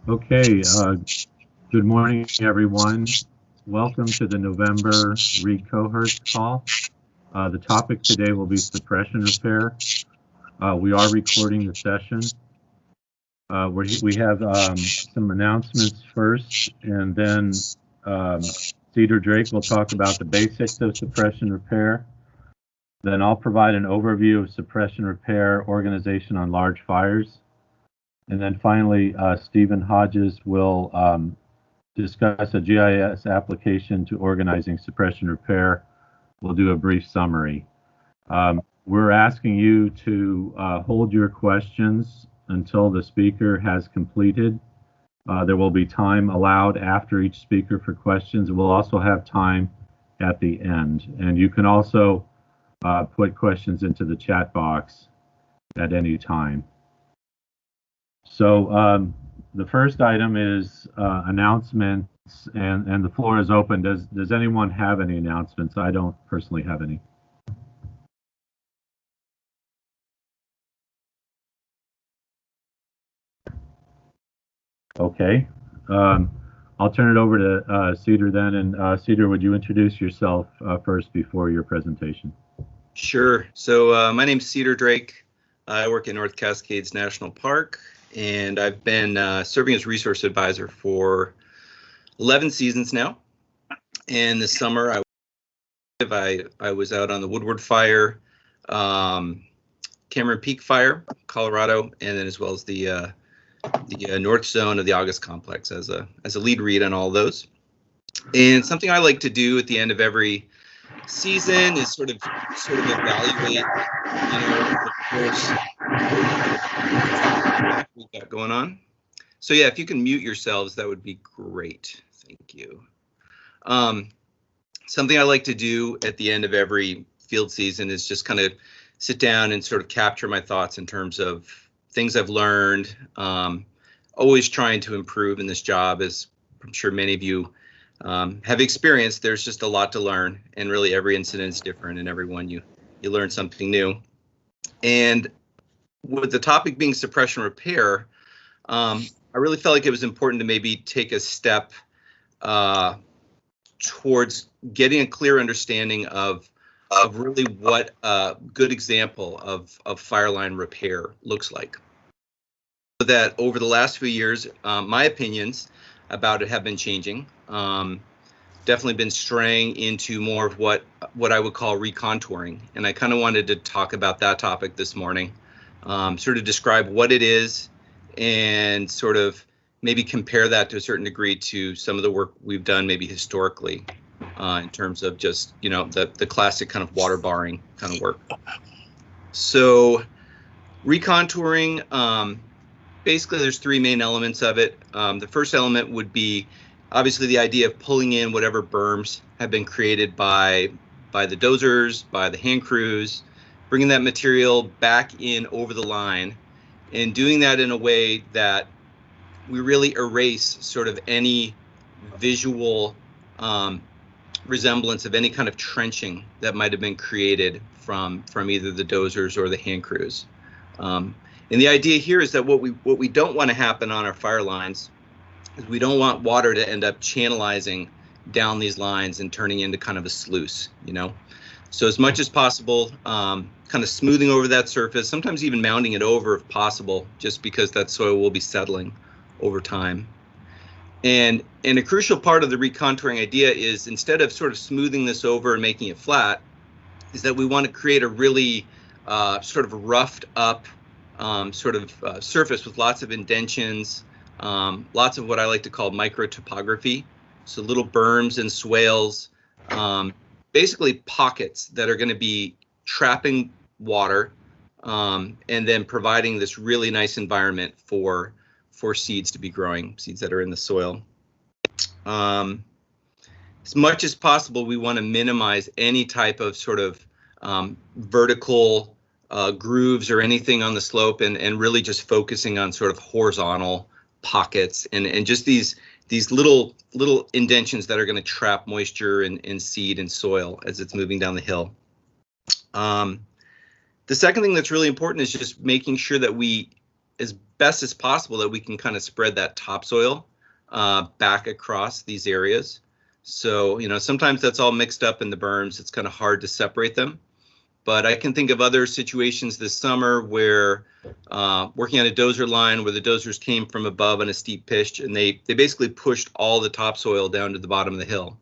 Okay, good morning, everyone. Welcome to the November Read Cohorts call. The topic today will be suppression repair. We are recording the session. We have some announcements first, and then Cedar Drake will talk about the basics of suppression repair. Then I'll provide an overview of suppression repair organization on large fires. And then finally, Stephen Hodges will discuss a GIS application to organizing suppression repair. We'll do a brief summary. We're asking you to hold your questions until the speaker has completed. There will be time allowed after each speaker for questions. We'll also have time at the end. And you can also put questions into the chat box at any time. So the first item is announcements, and the floor is open. Does anyone have any announcements? I don't personally have any. Okay. I'll turn it over to Cedar then. And Cedar, would you introduce yourself first before your presentation? Sure. So my name's Cedar Drake. I work in North Cascades National Park, and I've been serving as resource advisor for 11 seasons now. And this summer, I was out on the Woodward Fire, Cameron Peak Fire, Colorado, and then as well as the North Zone of the August Complex as a lead read on all those. And something I like to do at the end of every season is sort of evaluate, the course we got going on. So yeah, if you can mute yourselves, that would be great. Thank you. Something I like to do at the end of every field season is just kind of sit down and sort of capture my thoughts in terms of things I've learned. Always trying to improve in this job, as I'm sure many of you have experienced. There's just a lot to learn, and really every incident is different, and every one you learn something new. And with the topic being suppression repair, I really felt like it was important to maybe take a step towards getting a clear understanding of really what a good example of fire line repair looks like. So that over the last few years, my opinions about it have been changing. Definitely been straying into more of what I would call recontouring, and I kind of wanted to talk about that topic this morning. Sort of describe what it is, and sort of maybe compare that to a certain degree to some of the work we've done maybe historically in terms of just the classic kind of water barring kind of work. So recontouring, basically there's three main elements of it. The first element would be obviously the idea of pulling in whatever berms have been created by the dozers, by the hand crews, bringing that material back in over the line, and doing that in a way that we really erase sort of any visual resemblance of any kind of trenching that might have been created from either the dozers or the hand crews. And the idea here is that what we don't want to happen on our fire lines is we don't want water to end up channelizing down these lines and turning into kind of a sluice, So as much as possible, kind of smoothing over that surface, sometimes even mounding it over if possible, just because that soil will be settling over time. And a crucial part of the recontouring idea is, instead of sort of smoothing this over and making it flat, is that we want to create a really sort of roughed up surface with lots of indentions, lots of what I like to call micro topography. So little berms and swales, basically pockets that are going to be trapping water, and then providing this really nice environment for seeds to be growing, seeds that are in the soil. As much as possible, we want to minimize any type of sort of vertical grooves or anything on the slope, and really just focusing on sort of horizontal pockets and just these little indentions that are going to trap moisture and seed and soil as it's moving down the hill. The second thing that's really important is just making sure that we as best as possible that we can kind of spread that topsoil back across these areas. So, sometimes that's all mixed up in the berms. It's kind of hard to separate them. But I can think of other situations this summer where working on a dozer line where the dozers came from above on a steep pitch, and they basically pushed all the topsoil down to the bottom of the hill.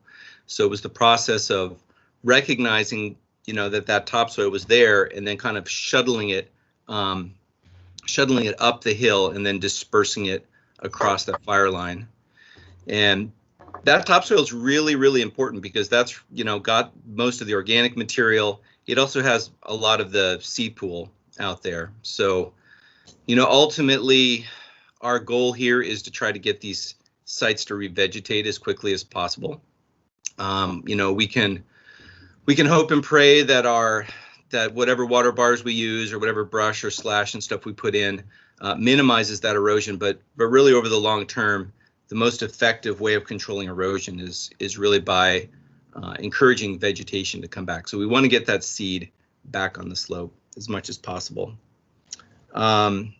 So it was the process of recognizing, that topsoil was there, and then kind of shuttling it up the hill and then dispersing it across that fire line. And that topsoil is really, really important because that's, got most of the organic material. It also has a lot of the seed pool out there. So, ultimately, our goal here is to try to get these sites to revegetate as quickly as possible. We can hope and pray that whatever water bars we use or whatever brush or slash and stuff we put in minimizes that erosion. But really, over the long term, the most effective way of controlling erosion is really by encouraging vegetation to come back. So we want to get that seed back on the slope as much as possible. And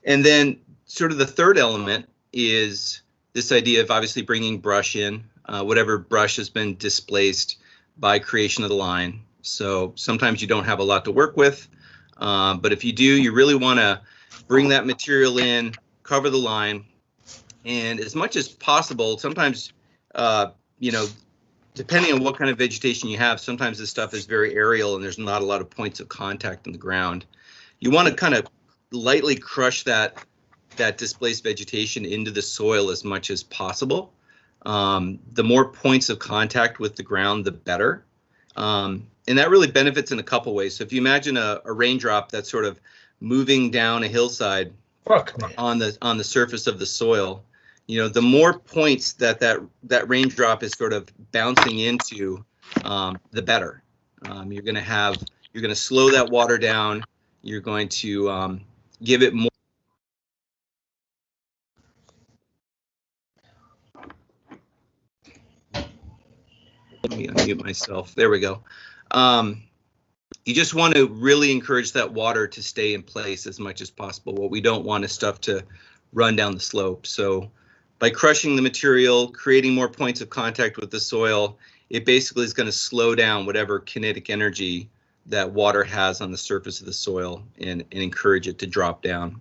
then sort of the third element is this idea of obviously bringing brush in, whatever brush has been displaced by creation of the line. So sometimes you don't have a lot to work with, but if you do, you really want to bring that material in, cover the line, and as much as possible, sometimes, depending on what kind of vegetation you have, sometimes this stuff is very aerial and there's not a lot of points of contact in the ground. You want to kind of lightly crush that displaced vegetation into the soil as much as possible. The more points of contact with the ground, the better. And that really benefits in a couple ways. So if you imagine a raindrop that's sort of moving down a hillside on the surface of the soil, the more points that raindrop is sort of bouncing into, the better. You're going to slow that water down. You're going to give it more. Let me unmute myself. There we go. You just want to really encourage that water to stay in place as much as possible. What we don't want is stuff to run down the slope. So by crushing the material, creating more points of contact with the soil, it basically is going to slow down whatever kinetic energy that water has on the surface of the soil and encourage it to drop down.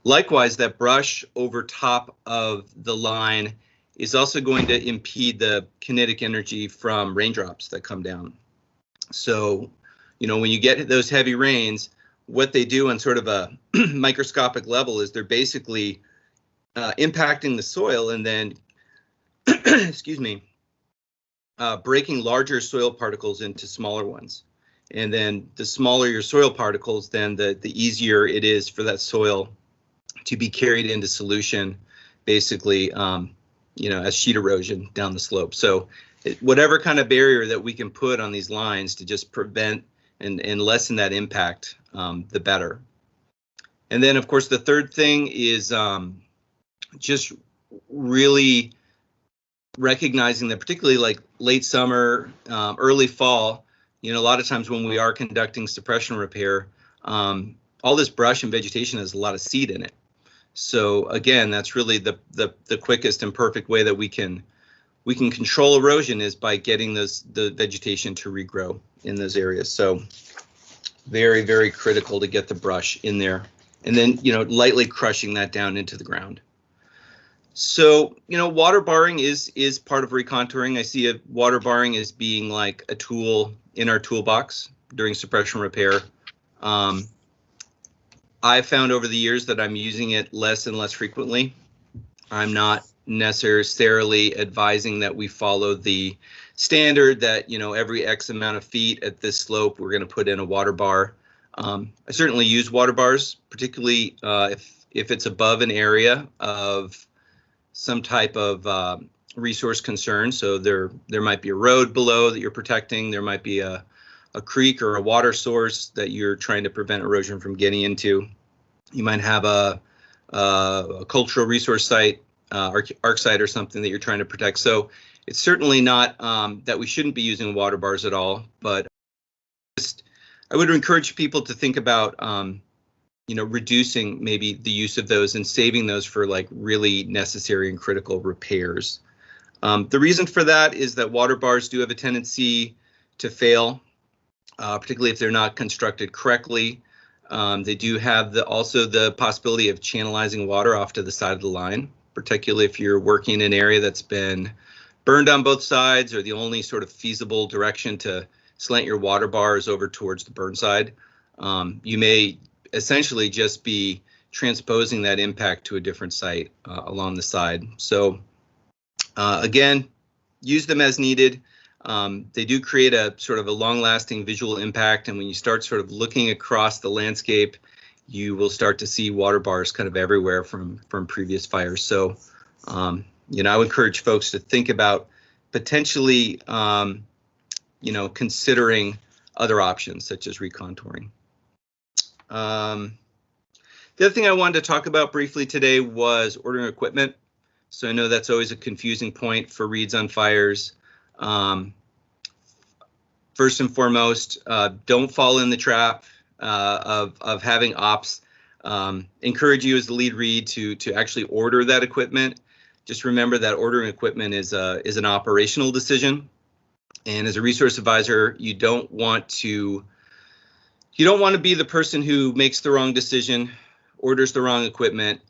Likewise, that brush over top of the line is also going to impede the kinetic energy from raindrops that come down. So, when you get those heavy rains, what they do on sort of a microscopic level is they're basically impacting the soil and then, excuse me, breaking larger soil particles into smaller ones. And then the smaller your soil particles, then the easier it is for that soil to be carried into solution, basically, as sheet erosion down the slope. So whatever kind of barrier that we can put on these lines to just prevent and lessen that impact, the better. And then, of course, the third thing is just really recognizing that, particularly like late summer, early fall, a lot of times when we are conducting suppression repair, all this brush and vegetation has a lot of seed in it. So again, that's really the quickest and perfect way that we can control erosion is by getting the vegetation to regrow in those areas. So very, very critical to get the brush in there and then, lightly crushing that down into the ground. So, water barring is part of recontouring. I see water barring as being like a tool in our toolbox during suppression repair. I've found over the years that I'm using it less and less frequently. I'm not necessarily advising that we follow the standard that, every X amount of feet at this slope, we're going to put in a water bar. I certainly use water bars, particularly if it's above an area of some type of resource concern. So there might be a road below that you're protecting. There might be a creek or a water source that you're trying to prevent erosion from getting into. You might have a cultural resource site, arc site or something that you're trying to protect. So it's certainly not that we shouldn't be using water bars at all, but I would encourage people to think about reducing maybe the use of those and saving those for like really necessary and critical repairs. The reason for that is that water bars do have a tendency to fail, particularly if they're not constructed correctly. They do have also the possibility of channelizing water off to the side of the line, particularly if you're working in an area that's been burned on both sides, or the only sort of feasible direction to slant your water bar is over towards the burn side. You may essentially just be transposing that impact to a different site along the side. So again, use them as needed. They do create a sort of a long-lasting visual impact, and when you start sort of looking across the landscape, you will start to see water bars kind of everywhere from previous fires. So, I would encourage folks to think about potentially, considering other options such as recontouring. The other thing I wanted to talk about briefly today was ordering equipment. So I know that's always a confusing point for reads on fires. First and foremost, don't fall in the trap of having ops encourage you as the lead read to actually order that equipment. Just remember that ordering equipment is an operational decision, and as a resource advisor, you don't want to be the person who makes the wrong decision, orders the wrong equipment,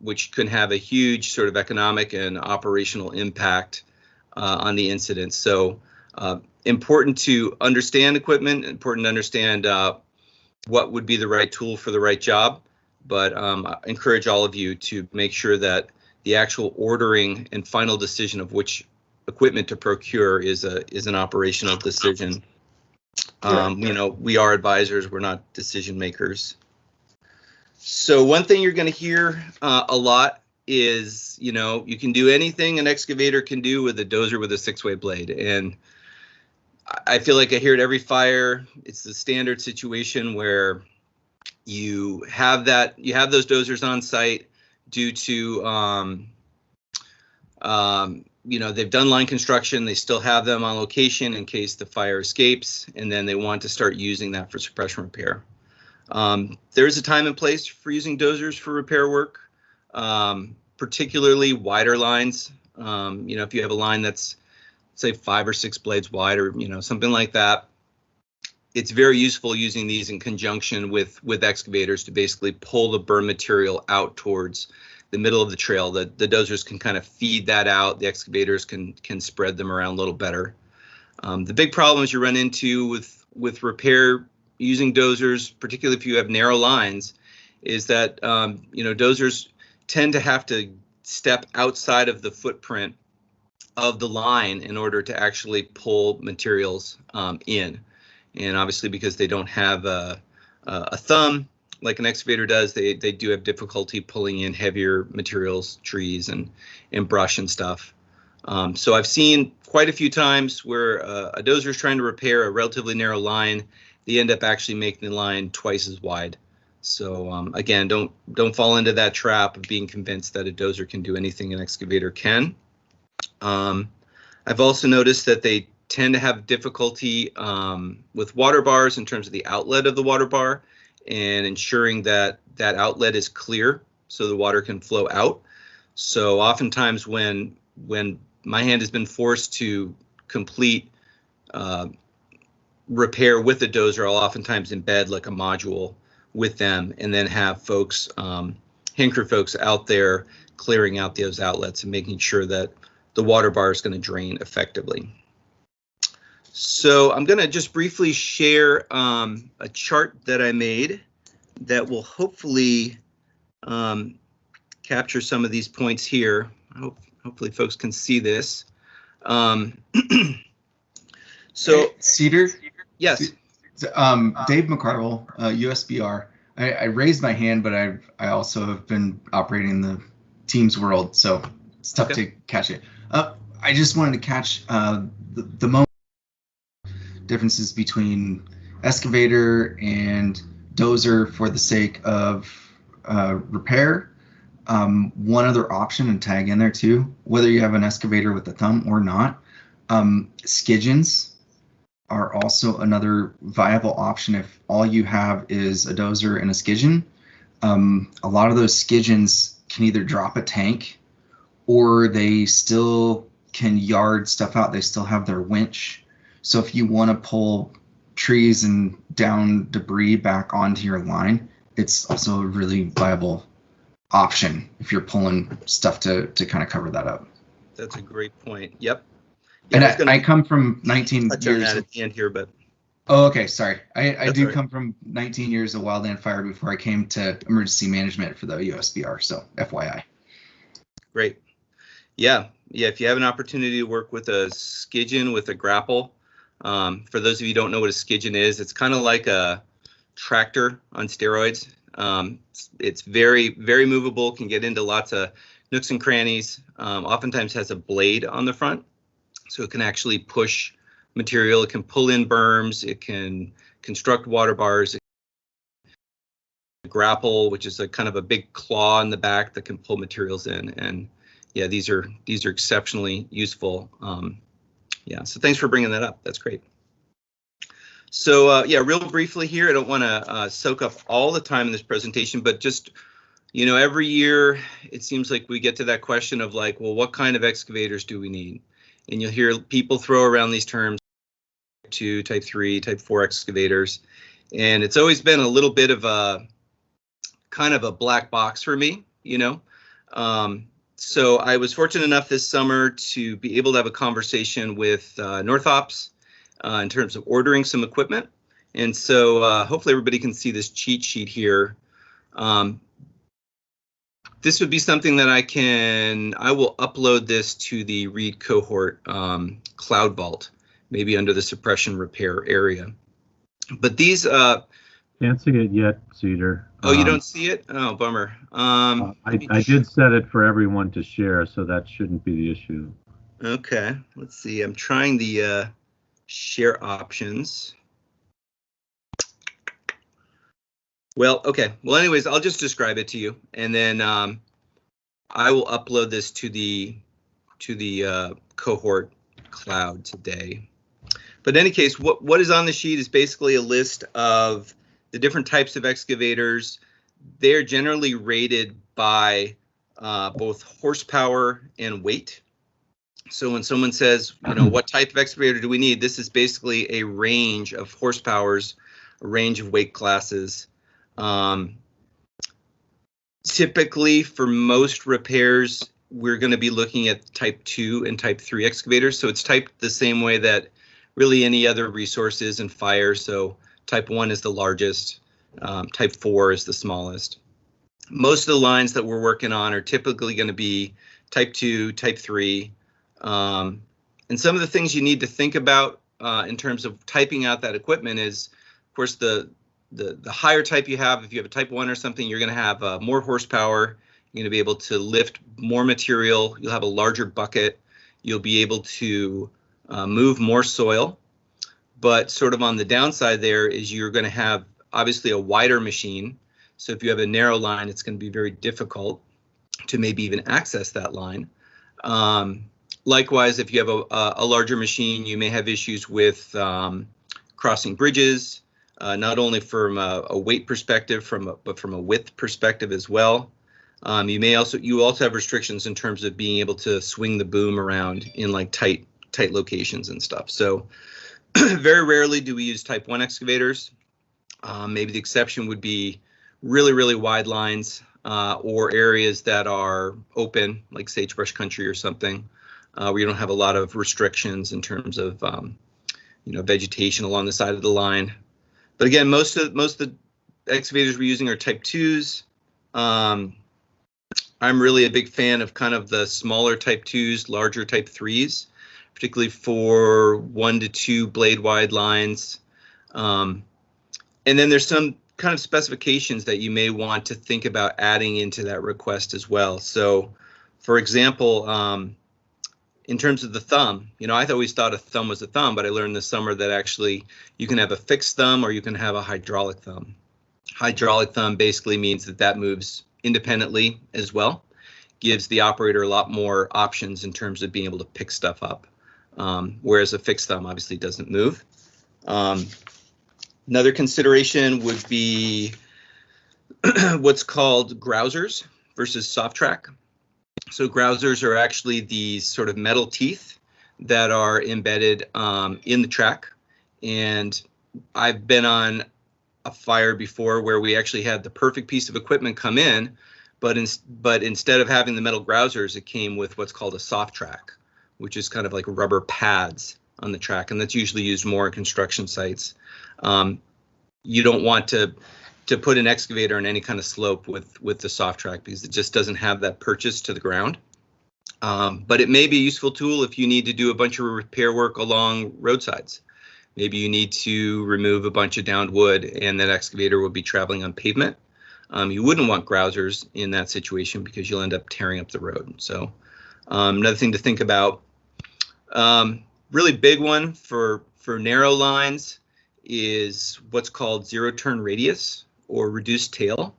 which can have a huge sort of economic and operational impact on the incident. So important to understand equipment, important to understand what would be the right tool for the right job. But I encourage all of you to make sure that the actual ordering and final decision of which equipment to procure is an operational decision. We are advisors, we're not decision makers. So one thing you're going to hear a lot is, you can do anything an excavator can do with a dozer with a 6-way blade. And I feel like I hear it every fire. It's the standard situation where you have those dozers on site due to, they've done line construction. They still have them on location in case the fire escapes, and then they want to start using that for suppression repair. There is a time and place for using dozers for repair work, particularly wider lines. If you have a line that's, say, 5 or 6 blades wide, or something like that, it's very useful using these in conjunction with excavators to basically pull the burn material out towards the middle of the trail. The dozers can kind of feed that out. The excavators can spread them around a little better. The big problems you run into with repair using dozers, particularly if you have narrow lines, is that dozers tend to have to step outside of the footprint of the line in order to actually pull materials in. And obviously, because they don't have a thumb like an excavator does, they do have difficulty pulling in heavier materials, trees and brush and stuff. So I've seen quite a few times where a dozer is trying to repair a relatively narrow line. They end up actually making the line twice as wide. So again, don't fall into that trap of being convinced that a dozer can do anything an excavator can. I've also noticed that they tend to have difficulty with water bars in terms of the outlet of the water bar and ensuring that that outlet is clear so the water can flow out. So oftentimes when my hand has been forced to complete repair with the dozer, I'll oftentimes embed like a module with them and then have folks, hand crew folks out there clearing out those outlets and making sure that the water bar is going to drain effectively. So I'm going to just briefly share a chart that I made that will hopefully capture some of these points here. Hopefully folks can see this. So Cedar? Yes. Dave McCarville, USBR. I raised my hand, but I also have been operating in the Teams world, so it's tough to catch it. I just wanted to catch the moment differences between excavator and dozer for the sake of repair. One other option, and tag in there too, whether you have an excavator with a thumb or not, skidgens are also another viable option if all you have is a dozer and a skidgen. a lot of those skidgeons can either drop a tank or they still can yard stuff out. They still have their winch. So if you want to pull trees and down debris back onto your line, it's also a really viable option if you're pulling stuff to kind of cover that up. That's a great point. Yep. Yeah, and I come from 19 touch on years. that at the end here, but. Oh, okay. Sorry. I do right. come from 19 years of wildland fire before I came to emergency management for the USBR. So FYI. Great. Yeah. Yeah. If you have an opportunity to work with a skidgeon with a grapple, for those of you who don't know what a skidgeon is, it's kind of like a tractor on steroids. It's very, very movable, can get into lots of nooks and crannies, oftentimes has a blade on the front, so it can actually push material. It can pull in berms, it can construct water bars, it can grapple, which is a kind of a big claw in the back that can pull materials in. And yeah, these are exceptionally useful. Yeah, so thanks for bringing that up. That's great. So yeah, real briefly here, I don't want to soak up all the time in this presentation, but just, you know, every year it seems like we get to that question of like, well, what kind of excavators do we need? And you'll hear people throw around these terms, type 2, type 3, type 4 excavators. And it's always been a little bit of a kind of a black box for me, you know. So I was fortunate enough this summer to be able to have a conversation with Northops in terms of ordering some equipment. And so hopefully everybody can see this cheat sheet here. This would be something that I will upload this to the Read Cohort Cloud Vault, maybe under the suppression repair area. But these can't see it yet, Cedar. Oh, you don't see it? Oh, bummer. I did set it for everyone to share, so that shouldn't be the issue. Okay, let's see. I'm trying the share options. Well, okay. Well, anyways, I'll just describe it to you, and then I will upload this to the Cohort cloud today. But in any case, what is on the sheet is basically a list of the different types of excavators. They're generally rated by both horsepower and weight. So when someone says, you know, what type of excavator do we need? This is basically a range of horsepowers, a range of weight classes. Typically, for most repairs, we're going to be looking at type 2 and type 3 excavators. So it's typed the same way that really any other resource is in fire. So type 1 is the largest, type 4 is the smallest. Most of the lines that we're working on are typically going to be type 2, type 3. And some of the things you need to think about in terms of typing out that equipment is, of course, the higher type you have. If you have a type 1 or something, you're going to have more horsepower. You're going to be able to lift more material. You'll have a larger bucket. You'll be able to move more soil. But sort of on the downside there is you're going to have obviously a wider machine. So if you have a narrow line, it's going to be very difficult to maybe even access that line. Likewise, if you have a larger machine, you may have issues with crossing bridges, not only from a weight perspective, but from a width perspective as well. You also have restrictions in terms of being able to swing the boom around in like tight locations and stuff. So very rarely do we use type 1 excavators. Maybe the exception would be really, really wide lines or areas that are open, like sagebrush country or something, where you don't have a lot of restrictions in terms of vegetation along the side of the line. But again, most of the excavators we're using are type 2s. I'm really a big fan of kind of the smaller type 2s, larger type 3s, particularly for 1 to 2 blade wide lines. And then there's some kind of specifications that you may want to think about adding into that request as well. So, for example, in terms of the thumb, I always thought a thumb was a thumb, but I learned this summer that actually you can have a fixed thumb or you can have a hydraulic thumb. Hydraulic thumb basically means that moves independently as well, gives the operator a lot more options in terms of being able to pick stuff up, whereas a fixed thumb obviously doesn't move. Another consideration would be what's called grousers versus soft track. So grousers are actually these sort of metal teeth that are embedded in the track. And I've been on a fire before where we actually had the perfect piece of equipment come in, but instead of having the metal grousers, it came with what's called a soft track, which is kind of like rubber pads on the track, and that's usually used more in construction sites. You don't want to put an excavator in any kind of slope with the soft track because it just doesn't have that purchase to the ground. But it may be a useful tool if you need to do a bunch of repair work along roadsides. Maybe you need to remove a bunch of downed wood and that excavator will be traveling on pavement. You wouldn't want grousers in that situation because you'll end up tearing up the road. So another thing to think about, really big one for narrow lines is what's called zero turn radius or reduced tail.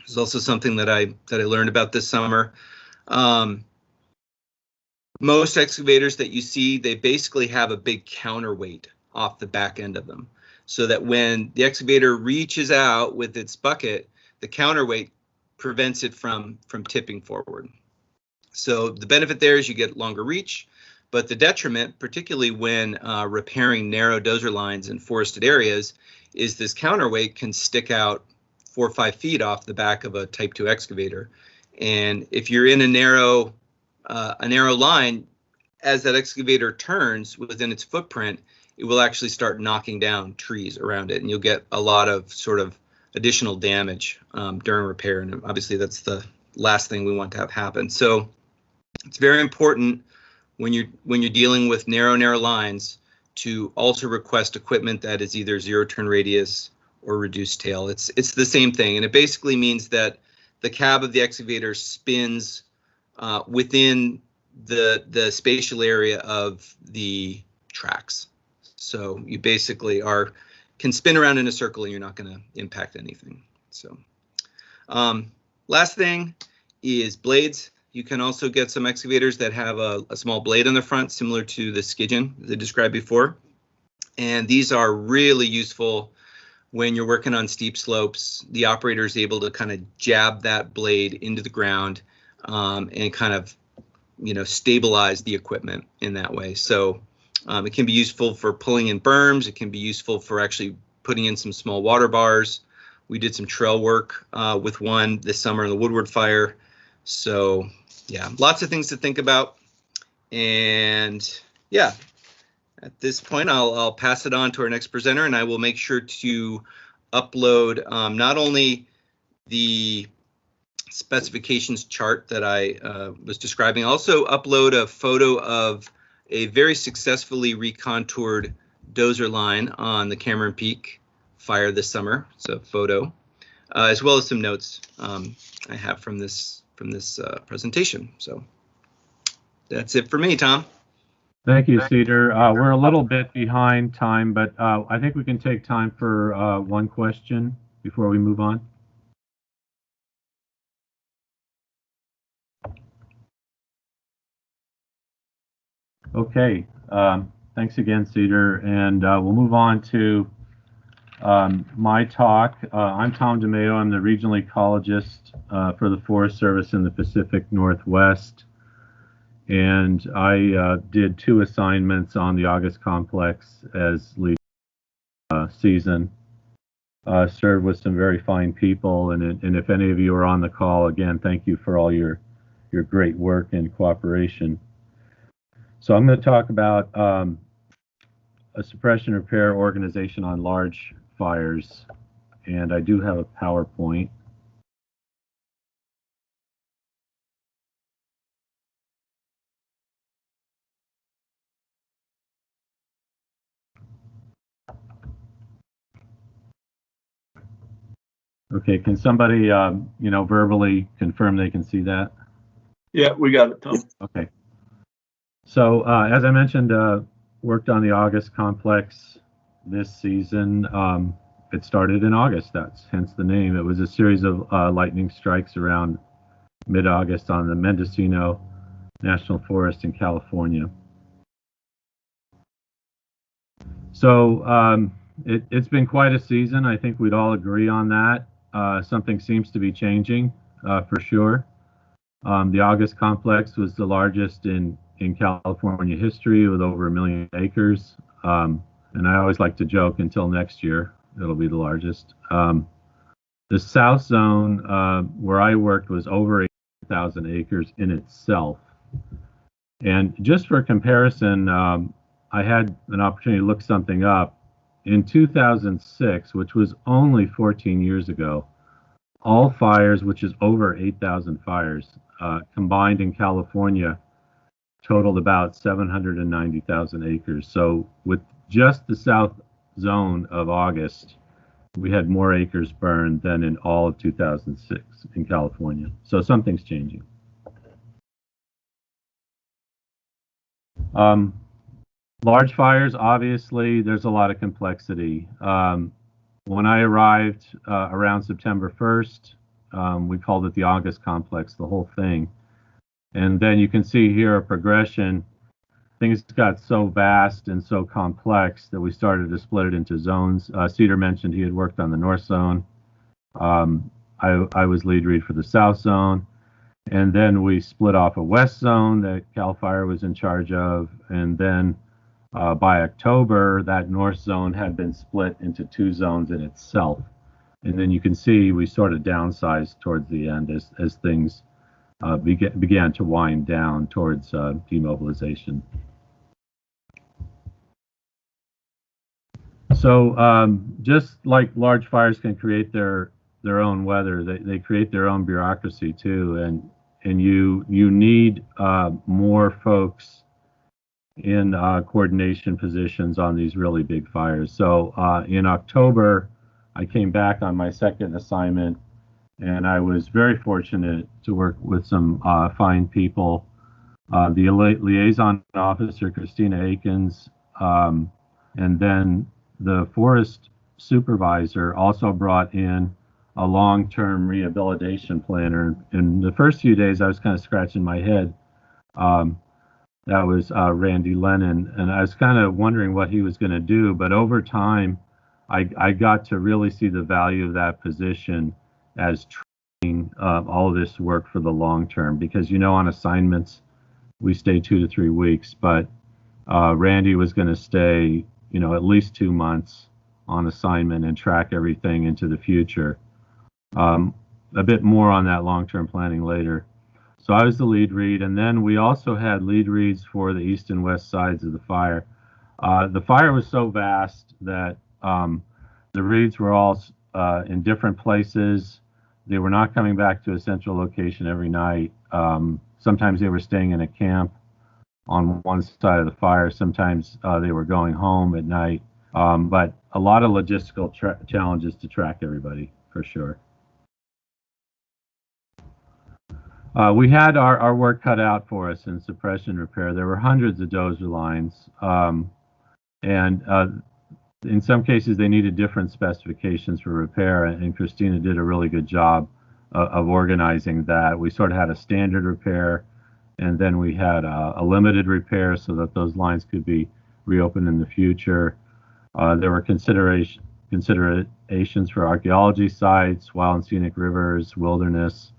It's also something that I learned about this summer. Most excavators that you see, they basically have a big counterweight off the back end of them, so that when the excavator reaches out with its bucket, the counterweight prevents it from tipping forward. So the benefit there is you get longer reach, but the detriment, particularly when repairing narrow dozer lines in forested areas, is this counterweight can stick out 4 or 5 feet off the back of a Type 2 excavator. And if you're in a narrow line, as that excavator turns within its footprint, it will actually start knocking down trees around it, and you'll get a lot of sort of additional damage during repair. And obviously that's the last thing we want to have happen. So it's very important when you're dealing with narrow lines to also request equipment that is either zero turn radius or reduced tail. It's the same thing, and it basically means that the cab of the excavator spins within the spatial area of the tracks. So you basically can spin around in a circle and you're not going to impact anything. So last thing is blades. You can also get some excavators that have a small blade on the front, similar to the Skidgen that I described before. And these are really useful when you're working on steep slopes. The operator is able to kind of jab that blade into the ground and kind of, stabilize the equipment in that way. So it can be useful for pulling in berms. It can be useful for actually putting in some small water bars. We did some trail work with one this summer in the Woodward fire. So yeah, lots of things to think about. And yeah, at this point, I'll pass it on to our next presenter, and I will make sure to upload not only the specifications chart that I was describing, also upload a photo of a very successfully recontoured dozer line on the Cameron Peak fire this summer. It's a photo, as well as some notes I have from this presentation. So that's it for me, Tom. Thank you, Cedar. We're a little bit behind time, but I think we can take time for one question before we move on. Okay, thanks again, Cedar, and we'll move on to my talk. I'm Tom DeMeo. I'm the regional ecologist for the Forest Service in the Pacific Northwest, and I did 2 assignments on the August Complex as lead season. Served with some very fine people, and if any of you are on the call, again, thank you for all your great work and cooperation. So I'm going to talk about a suppression repair organization on large fires, and I do have a PowerPoint. Okay, can somebody, verbally confirm they can see that? Yeah, we got it, Tom. Okay. So as I mentioned, worked on the August Complex this season. It started in August, that's hence the name. It was a series of lightning strikes around mid-August on the Mendocino National Forest in California. So it's been quite a season. I think we'd all agree on that. something seems to be changing for sure. The August complex was the largest in California history with over 1 million acres. And I always like to joke until next year, it'll be the largest. The South Zone, where I worked, was over 8,000 acres in itself. And just for comparison, I had an opportunity to look something up. In 2006, which was only 14 years ago, all fires, which is over 8,000 fires, combined in California, totaled about 790,000 acres. So with just the South Zone of August, we had more acres burned than in all of 2006 in California. So something's changing. Large fires, obviously, there's a lot of complexity. When I arrived around September 1st, we called it the August complex, the whole thing. And then you can see here a progression. Things got so vast and so complex that we started to split it into zones. Cedar mentioned he had worked on the North Zone. I was lead read for the South Zone. And then we split off a West Zone that CAL FIRE was in charge of. And then by October, that North Zone had been split into 2 zones in itself. And then you can see we sort of downsized towards the end as things began to wind down towards demobilization. So just like large fires can create their own weather, they create their own bureaucracy too, and you need more folks in coordination positions on these really big fires. So in October, I came back on my second assignment, and I was very fortunate to work with some fine people. The liaison officer, Christina Akins, and then the forest supervisor also brought in a long-term rehabilitation planner. In the first few days, I was kind of scratching my head. That was Randy Lennon, and I was kind of wondering what he was going to do. But over time, I got to really see the value of that position as training all of this work for the long term. Because, you know, on assignments, we stay 2 to 3 weeks, but Randy was going to stay, you know, at least 2 months on assignment and track everything into the future. A bit more on that long-term planning later. So I was the lead read, and then we also had lead reads for the east and west sides of the fire. The fire was so vast that the reads were all in different places. They were not coming back to a central location every night. Sometimes they were staying in a camp on one side of the fire. Sometimes they were going home at night. But a lot of logistical challenges to track everybody, for sure. We had our work cut out for us in suppression repair. There were hundreds of dozer lines, and in some cases they needed different specifications for repair, and Christina did a really good job of organizing that. We sort of had a standard repair, and then we had a limited repair so that those lines could be reopened in the future. There were considerations for archaeology sites, wild and scenic rivers, wilderness.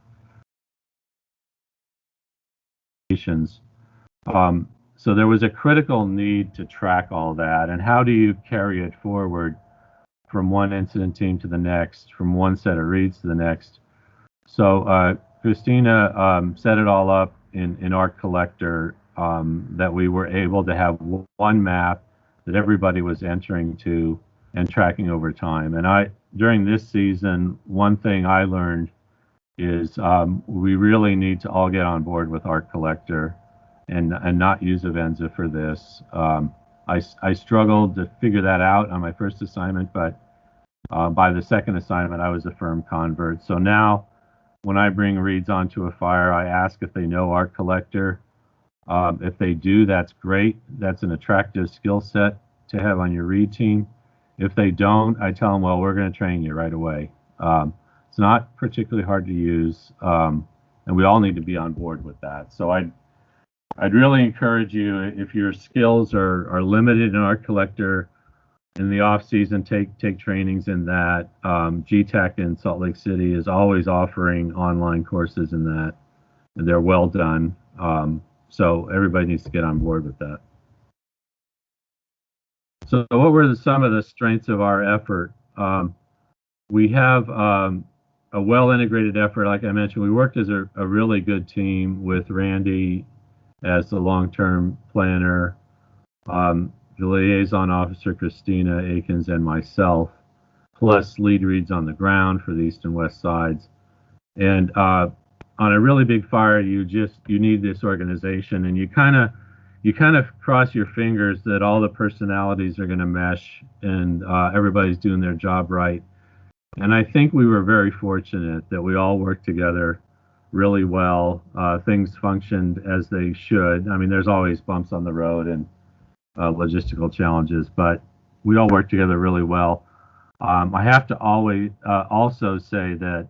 So there was a critical need to track all that, and how do you carry it forward from one incident team to the next, from one set of reads to the next. So Christina set it all up in Art Collector, that we were able to have one map that everybody was entering to and tracking over time. And during this season, one thing I learned is we really need to all get on board with Art Collector and not use Avenza for this. I struggled to figure that out on my first assignment, but by the second assignment, I was a firm convert. So now, when I bring reads onto a fire, I ask if they know Art Collector. If they do, that's great. That's an attractive skill set to have on your read team. If they don't, I tell them, well, we're going to train you right away. It's not particularly hard to use, and we all need to be on board with that. So I'd really encourage you, if your skills are limited in Art Collector, in the off season take trainings in that. GTech in Salt Lake City is always offering online courses in that, and they're well done. So everybody needs to get on board with that. So what were some of the strengths of our effort? We have a well-integrated effort. Like I mentioned, we worked as a really good team with Randy as the long-term planner, the liaison officer, Christina Akins, and myself, plus lead reads on the ground for the east and west sides. And on a really big fire, you need this organization, and you kind of cross your fingers that all the personalities are going to mesh and everybody's doing their job right. And I think we were very fortunate that we all worked together really well. Things functioned as they should. I mean, there's always bumps on the road and logistical challenges, but we all worked together really well. I have to always also say that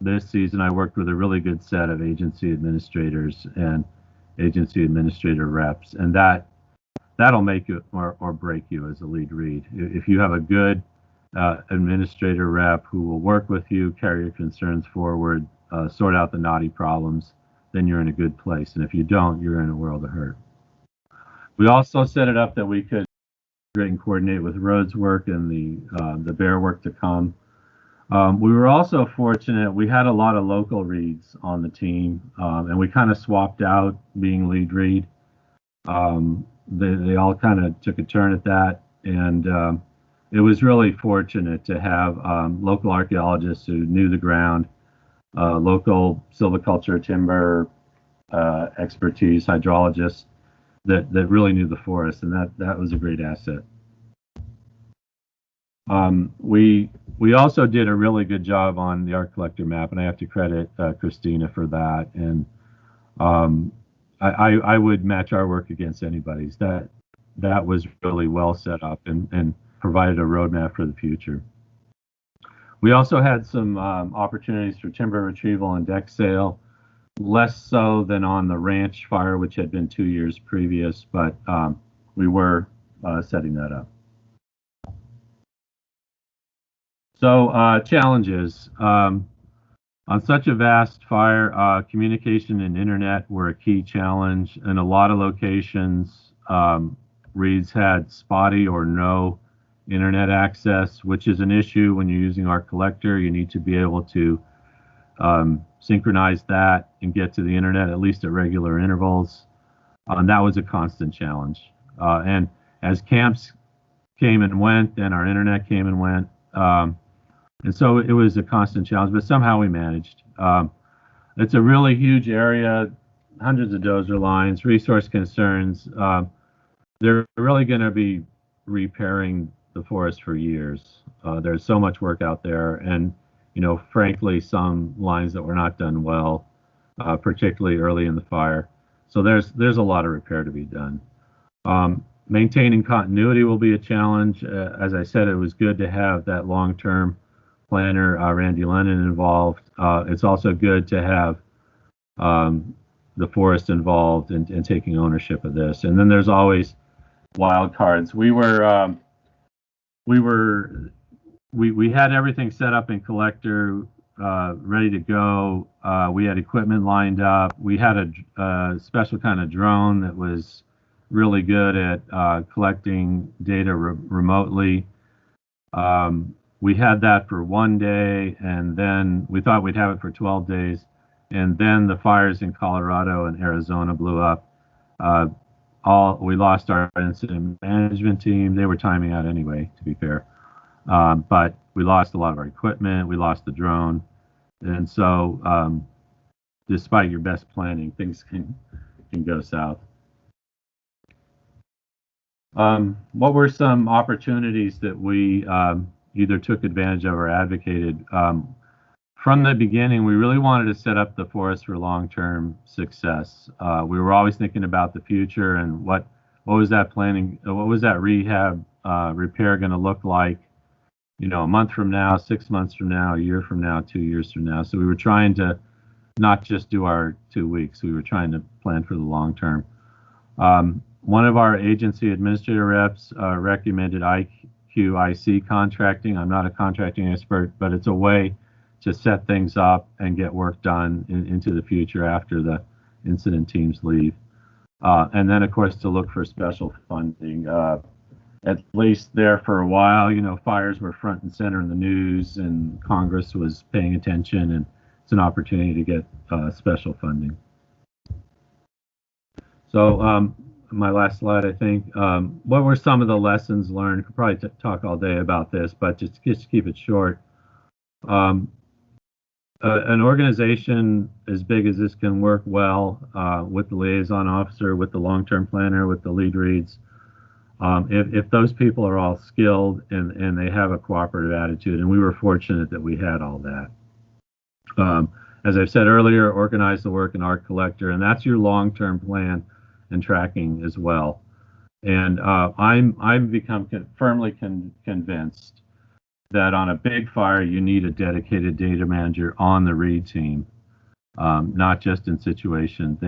this season I worked with a really good set of agency administrators and agency administrator reps, and that'll make you or break you as a lead read. If you have a good administrator rep who will work with you, carry your concerns forward, sort out the knotty problems, then you're in a good place. And if you don't, you're in a world of hurt. We also set it up that we could integrate and coordinate with roads work and the bear work to come. We were also fortunate. We had a lot of local reads on the team, and we kind of swapped out being lead read. They all kind of took a turn at that, and it was really fortunate to have local archaeologists who knew the ground, local silviculture, timber expertise, hydrologists that really knew the forest, and that was a great asset. We also did a really good job on the art collector map, and I have to credit Christina for that. And I would match our work against anybody's. That was really well set up and provided a roadmap for the future. We also had some opportunities for timber retrieval and deck sale, less so than on the ranch fire, which had been 2 years previous, but we were setting that up. So challenges. On such a vast fire, communication and internet were a key challenge. In a lot of locations, reads had spotty or no internet access, which is an issue when you're using our collector. You need to be able to synchronize that and get to the internet at least at regular intervals. And that was a constant challenge. And as camps came and went, and our internet came and went, and so it was a constant challenge, but somehow we managed. It's a really huge area, hundreds of dozer lines, resource concerns. They're really going to be repairing the forest for years. There's so much work out there, and frankly, some lines that were not done well, particularly early in the fire. So there's a lot of repair to be done. Maintaining continuity will be a challenge. As I said, it was good to have that long-term planner, Randy Lennon, involved. It's also good to have the forest involved in taking ownership of this. And then there's always wild cards. We had everything set up in collector, ready to go. We had equipment lined up. We had a special kind of drone that was really good at collecting data remotely. We had that for 1 day, and then we thought we'd have it for 12 days. And then the fires in Colorado and Arizona blew up. We lost our incident management team. They were timing out anyway, to be fair. But we lost a lot of our equipment. We lost the drone. And so despite your best planning, things can go south. What were some opportunities that we either took advantage of or advocated? From the beginning, we really wanted to set up the forest for long-term success. We were always thinking about the future and what was that planning, what was that rehab repair going to look like, a month from now, 6 months from now, a year from now, 2 years from now. So we were trying to not just do our 2 weeks. We were trying to plan for the long term. One of our agency administrator reps recommended QIC contracting. I'm not a contracting expert, but it's a way to set things up and get work done into the future after the incident teams leave. And then, of course, to look for special funding. At least there for a while, fires were front and center in the news, and Congress was paying attention, and it's an opportunity to get special funding. So my last slide, I think. What were some of the lessons learned? I could probably talk all day about this, but just keep it short. An organization as big as this can work well with the liaison officer, with the long-term planner, with the lead reads. If those people are all skilled and they have a cooperative attitude, and we were fortunate that we had all that. As I've said earlier, organize the work in Art Collector, and that's your long-term plan and tracking as well. And I've become firmly convinced that on a big fire, you need a dedicated data manager on the read team, not just in situation.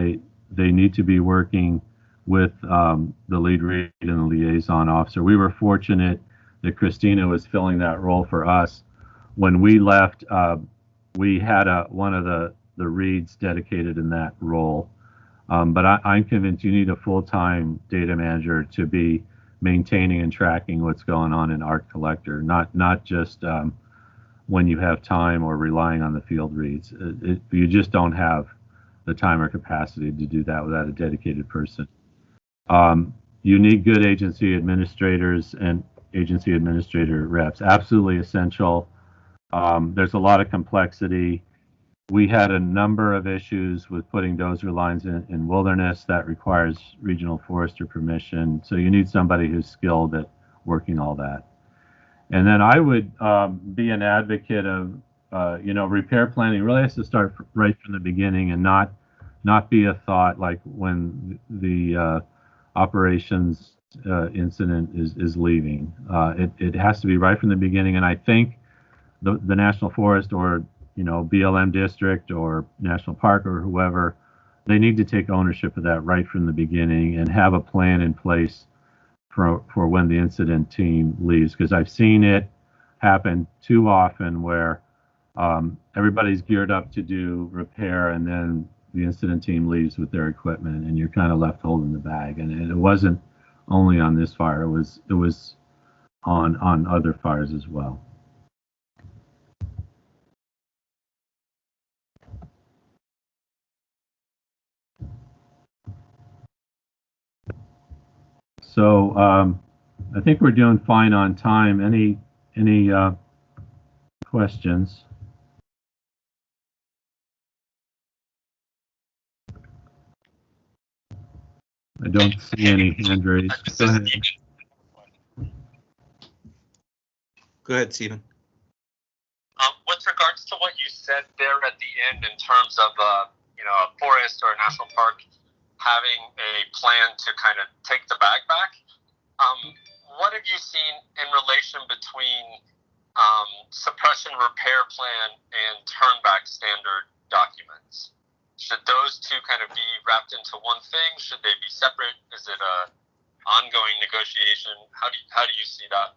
They need to be working with the lead read and the liaison officer. We were fortunate that Christina was filling that role for us. When we left, we had one of the reads dedicated in that role. But I'm convinced you need a full-time data manager to be maintaining and tracking what's going on in Art Collector, not just when you have time or relying on the field reads. You just don't have the time or capacity to do that without a dedicated person. You need good agency administrators and agency administrator reps. Absolutely essential. There's a lot of complexity. We had a number of issues with putting dozer lines in wilderness that requires regional forester permission. So you need somebody who's skilled at working all that. And then I would be an advocate of, repair planning really has to start right from the beginning and not be a thought like when the operations incident is leaving. It has to be right from the beginning. And I think the National Forest or BLM district or National Park or whoever, they need to take ownership of that right from the beginning and have a plan in place for when the incident team leaves. Because I've seen it happen too often where everybody's geared up to do repair and then the incident team leaves with their equipment and you're kind of left holding the bag. And it wasn't only on this fire, it was on other fires as well. So I think we're doing fine on time. Any questions? I don't see any hand raised. Go ahead. Go ahead, Stephen. With regards to what you said there at the end in terms of a forest or a national park having a plan to kind of take the bag back, what have you seen in relation between suppression repair plan and turn back standard documents? Should those two kind of be wrapped into one thing? Should they be separate? Is it a ongoing negotiation? How do you see that?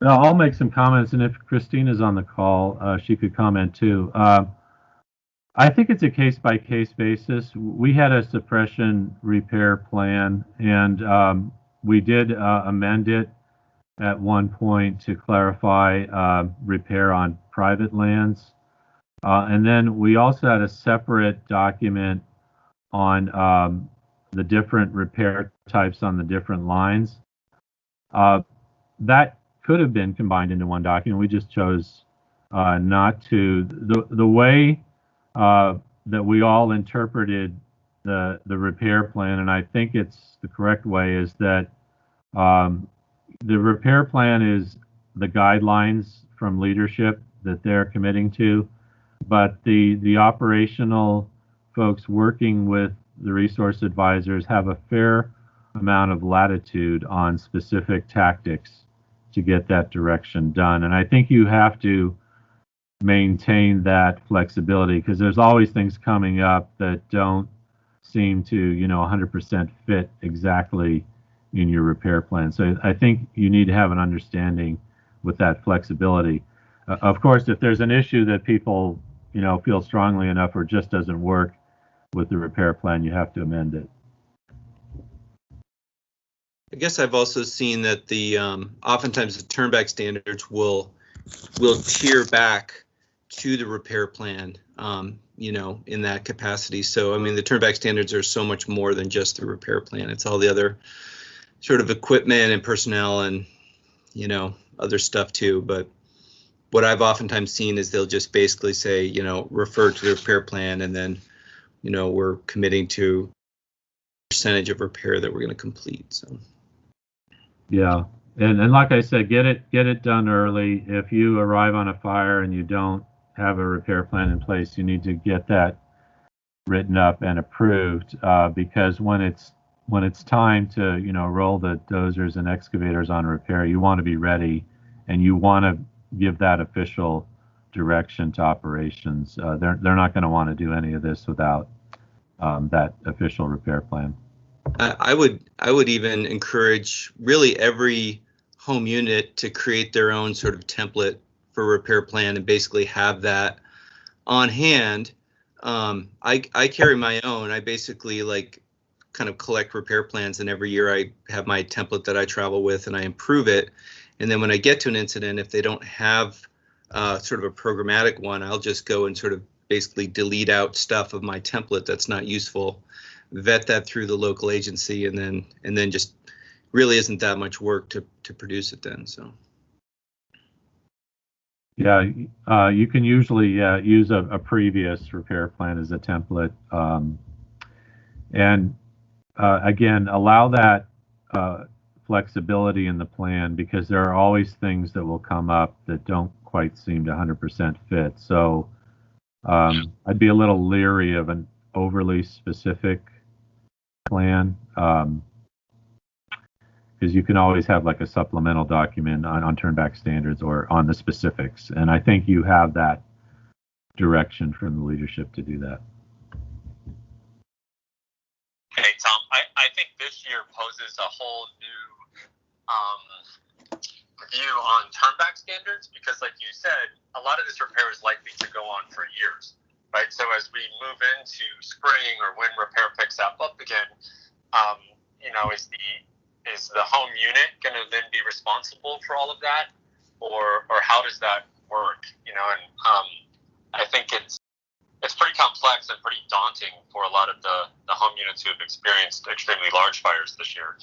I'll make some comments, and if Christina's on the call, she could comment too. I think it's a case-by-case basis. We had a suppression repair plan, and we did amend it at one point to clarify repair on private lands. And then we also had a separate document on the different repair types on the different lines. That could have been combined into one document. We just chose not to. The way that we all interpreted the repair plan, and I think it's the correct way, is that the repair plan is the guidelines from leadership that they're committing to, but the operational folks working with the resource advisors have a fair amount of latitude on specific tactics to get that direction done. And I think you have to maintain that flexibility because there's always things coming up that don't seem to 100% fit exactly in your repair plan. So I think you need to have an understanding with that flexibility. Of course, if there's an issue that people, feel strongly enough or just doesn't work with the repair plan, you have to amend it. I guess I've also seen that the oftentimes the turnback standards will tier back to the repair plan, in that capacity. So, I mean, the turnback standards are so much more than just the repair plan. It's all the other sort of equipment and personnel and, other stuff too. But what I've oftentimes seen is they'll just basically say, refer to the repair plan, and then, we're committing to percentage of repair that we're going to complete. So. Yeah, and like I said, get it done early. If you arrive on a fire and you don't have a repair plan in place, you need to get that written up and approved, because when it's time to roll the dozers and excavators on repair, you want to be ready, and you want to give that official direction to operations. They're not going to want to do any of this without that official repair plan. I would even encourage really every home unit to create their own sort of template for repair plan and basically have that on hand. I carry my own. I basically kind of collect repair plans, and every year I have my template that I travel with and I improve it. And then when I get to an incident, if they don't have sort of a programmatic one, I'll just go and sort of basically delete out stuff of my template that's not useful, vet that through the local agency, and then just really isn't that much work to produce it then. So. Yeah, you can usually use a previous repair plan as a template, and again, allow that flexibility in the plan, because there are always things that will come up that don't quite seem to 100% fit. So I'd be a little leery of an overly specific plan, because you can always have a supplemental document on turnback standards or on the specifics. And I think you have that direction from the leadership to do that. Hey, Tom, I think this year poses a whole new view on turnback standards, because like you said, a lot of this repair is likely to go on for years, right? So as we move into spring or when repair picks up again, is the home unit going to then be responsible for all of that, or how does that work? I think it's pretty complex and pretty daunting for a lot of the home units who have experienced extremely large fires this year.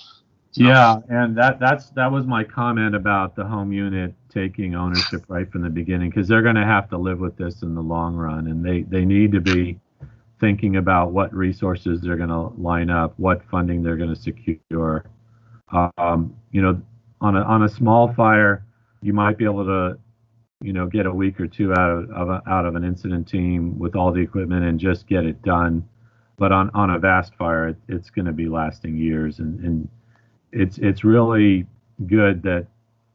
So. Yeah, and that was my comment about the home unit taking ownership right from the beginning, because they're going to have to live with this in the long run, and they need to be thinking about what resources they're going to line up, what funding they're going to secure. On a small fire, you might be able to, get a week or two out of an incident team with all the equipment and just get it done. But on a vast fire, it's going to be lasting years, and it's really good that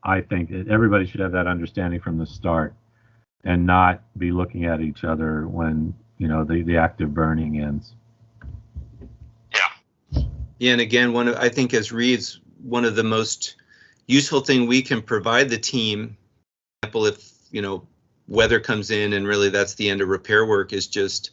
I think everybody should have that understanding from the start, and not be looking at each other when the active burning ends. Yeah, and again, I think as Reeves, one of the most useful thing we can provide the team, for example, if weather comes in and really that's the end of repair work, is just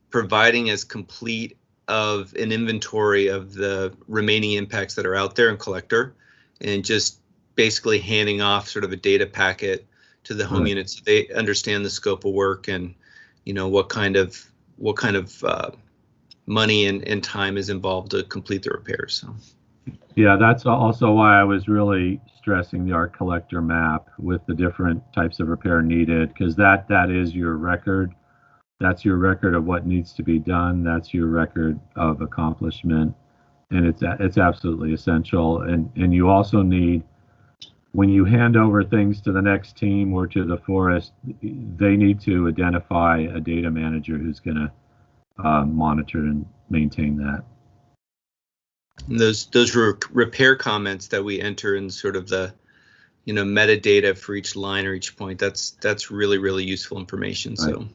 providing as complete of an inventory of the remaining impacts that are out there in collector, and just basically handing off sort of a data packet to the home units so they understand the scope of work and what kind of money and time is involved to complete the repairs. So. Yeah, that's also why I was really stressing the art collector map with the different types of repair needed, because that is your record. That's your record of what needs to be done. That's your record of accomplishment, and it's absolutely essential. And you also need, when you hand over things to the next team or to the forest, they need to identify a data manager who's going to monitor and maintain that. And those repair comments that we enter in sort of the metadata for each line or each point, that's really, really useful information. Right. So,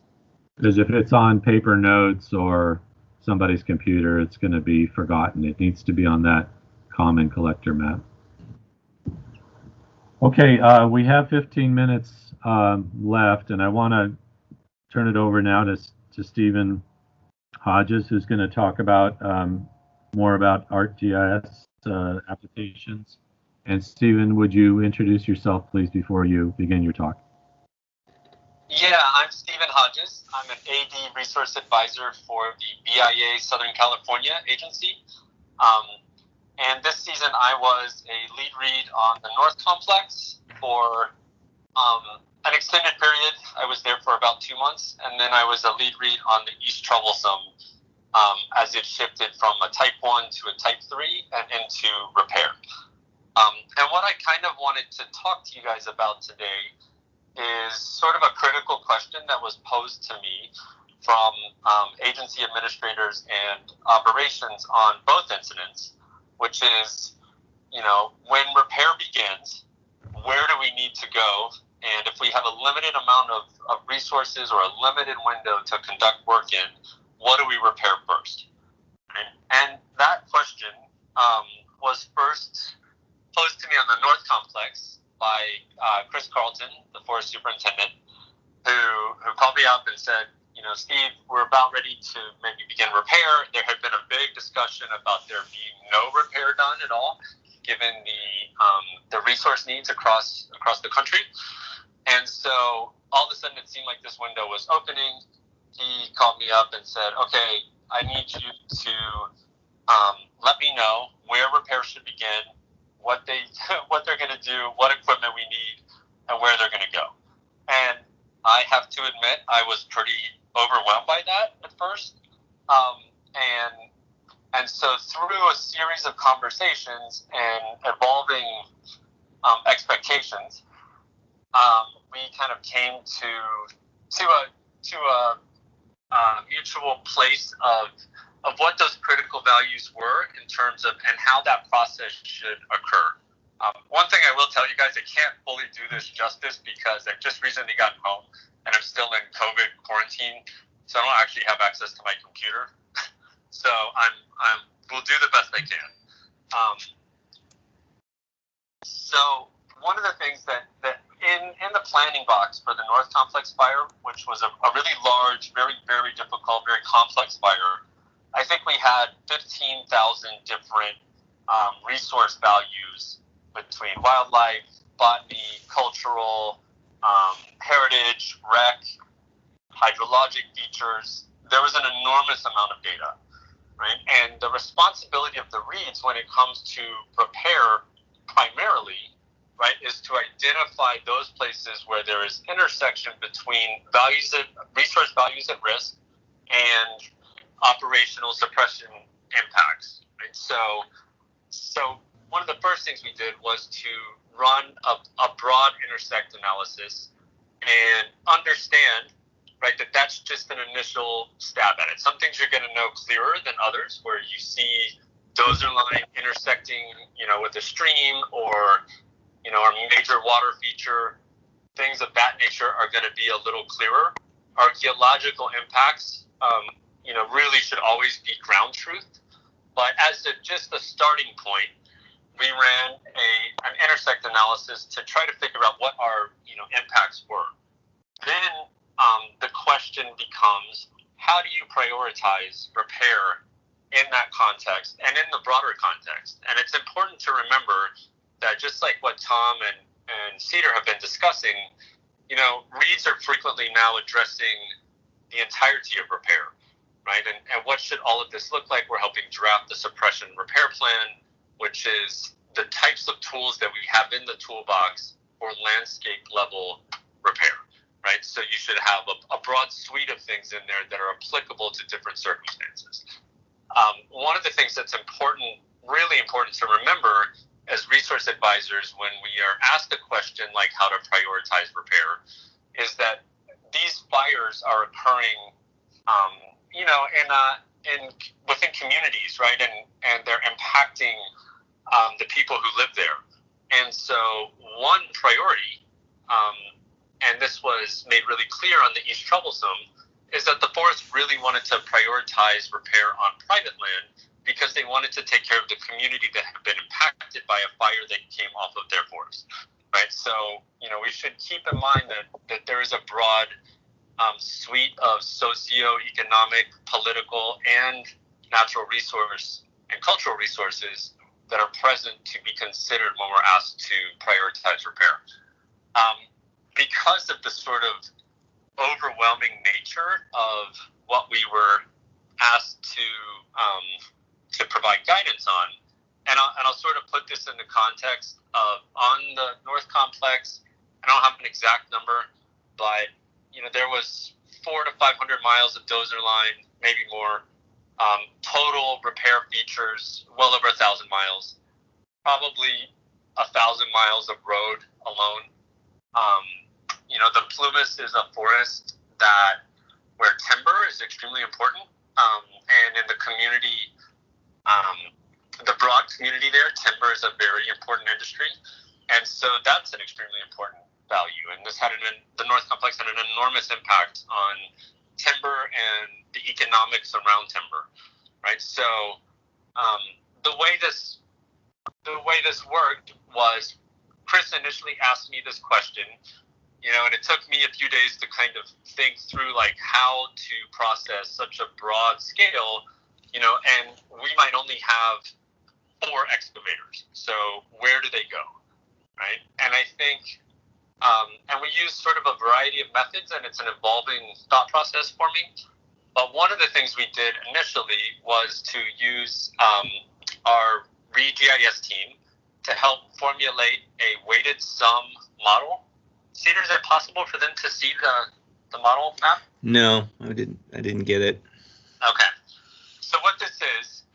because if it's on paper notes or somebody's computer, it's going to be forgotten. It needs to be on that common collector map. Okay, we have 15 minutes left, and I want to turn it over now to Stephen Hodges, who's going to talk about more about ArcGIS applications. And Stephen, would you introduce yourself, please, before you begin your talk? Yeah, I'm Stephen Hodges. I'm an AD resource advisor for the BIA Southern California agency. And this season I was a lead read on the North Complex for an extended period. I was there for about 2 months, and then I was a lead read on the East Troublesome as it shifted from a Type 1 to a Type 3 and into repair. And what I kind of wanted to talk to you guys about today is sort of a critical question that was posed to me from agency administrators and operations on both incidents, which is, when repair begins, where do we need to go? And if we have a limited amount of resources or a limited window to conduct work in, what do we repair first? And that question was first posed to me on the North Complex by Chris Carlton, the forest superintendent, who called me up and said, Steve, we're about ready to maybe begin repair. There had been a big discussion about there being no repair done at all, given the resource needs across the country. And so all of a sudden it seemed like this window was opening. He called me up and said, okay, I need you to let me know where repair should begin, what they're going to do, what equipment we need, and where they're going to go. And I have to admit, I was pretty overwhelmed by that at first. And so through a series of conversations and evolving expectations, we kind of came to a mutual place of what those critical values were in terms of and how that process should occur. One thing I will tell you guys, I can't fully do this justice because I've just recently gotten home and I'm still in COVID quarantine, so I don't actually have access to my computer. So we'll do the best I can. So one of the things that in the planning box for the North Complex fire, which was a really large, very, very difficult, very complex fire, I think we had 15,000 different resource values between wildlife, botany, cultural, heritage, rec, hydrologic features. There was an enormous amount of data, right? And the responsibility of the reads when it comes to repair primarily, right, is to identify those places where there is intersection between resource values at risk and operational suppression impacts, right? So one of the first things we did was to run a broad intersect analysis and understand, right, that's just an initial stab at it. Some things you're going to know clearer than others, where you see dozer line intersecting, with a stream or, a major water feature. Things of that nature are going to be a little clearer. Archaeological impacts, really should always be ground truth. But as just a starting point, we ran an intersect analysis to try to figure out what our impacts were. Then the question becomes, how do you prioritize repair in that context and in the broader context? And it's important to remember that just like what Tom and Cedar have been discussing, reads are frequently now addressing the entirety of repair, right? And what should all of this look like? We're helping draft the suppression repair plan, which is the types of tools that we have in the toolbox for landscape level repair, right? So you should have a broad suite of things in there that are applicable to different circumstances. One of the things that's really important to remember as resource advisors when we are asked a question like how to prioritize repair is that these fires are occurring, within communities, right? And they're impacting the people who live there. And so one priority, and this was made really clear on the East Troublesome, is that the forest really wanted to prioritize repair on private land because they wanted to take care of the community that had been impacted by a fire that came off of their forest, right? So, we should keep in mind that there is a broad suite of socio-economic, political, and natural resource and cultural resources that are present to be considered when we're asked to prioritize repair. Because of the sort of overwhelming nature of what we were asked to provide guidance on, and I'll sort of put this in the context of on the North Complex. I don't have an exact number, but there was 400 to 500 miles of dozer line, maybe more. Total repair features well over 1,000 miles, probably 1,000 miles of road alone. The Plumas is a forest where timber is extremely important, and in the community, the broad community there, timber is a very important industry, and so that's an extremely important value. And the North Complex had an enormous impact on timber and the economics around timber, right? So the way this worked was Chris initially asked me this question, and it took me a few days to kind of think through like how to process such a broad scale, and we might only have 4 excavators. So where do they go, right? And I think, and we use sort of a variety of methods, and it's an evolving thought process for me. But one of the things we did initially was to use our re-GIS team to help formulate a weighted sum model. Cedar, is it possible for them to see the model map? No, I didn't get it. Okay. So what this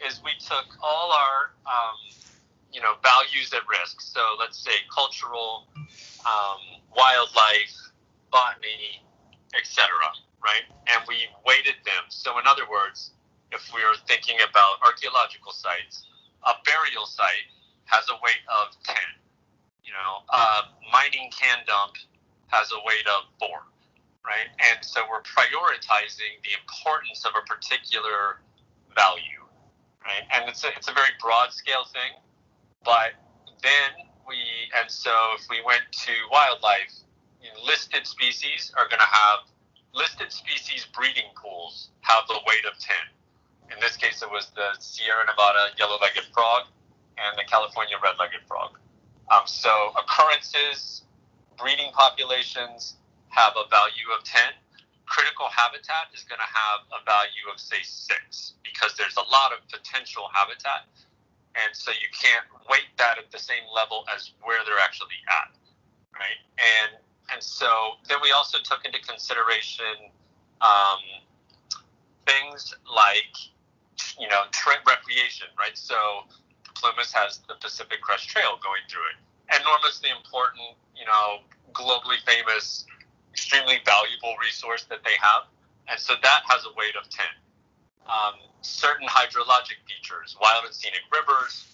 is we took all our values at risk. So let's say cultural, wildlife, botany, etc., right? And we weighted them. So in other words, if we are thinking about archaeological sites, a burial site has a weight of 10. A mining can dump has a weight of 4, right? And so we're prioritizing the importance of a particular value, right? And it's a very broad scale thing, but then so if we went to wildlife, listed species breeding pools have the weight of 10. In this case, it was the Sierra Nevada yellow-legged frog and the California red-legged frog. So occurrences, breeding populations have a value of 10. Critical habitat is going to have a value of, say, 6, because there's a lot of potential habitat. And so you can't weight that at the same level as where they're actually at, right? And so then we also took into consideration things like, recreation, right? So Plumas has the Pacific Crest Trail going through it. Enormously important, globally famous, extremely valuable resource that they have. And so that has a weight of 10. Certain hydrologic features, wild and scenic rivers.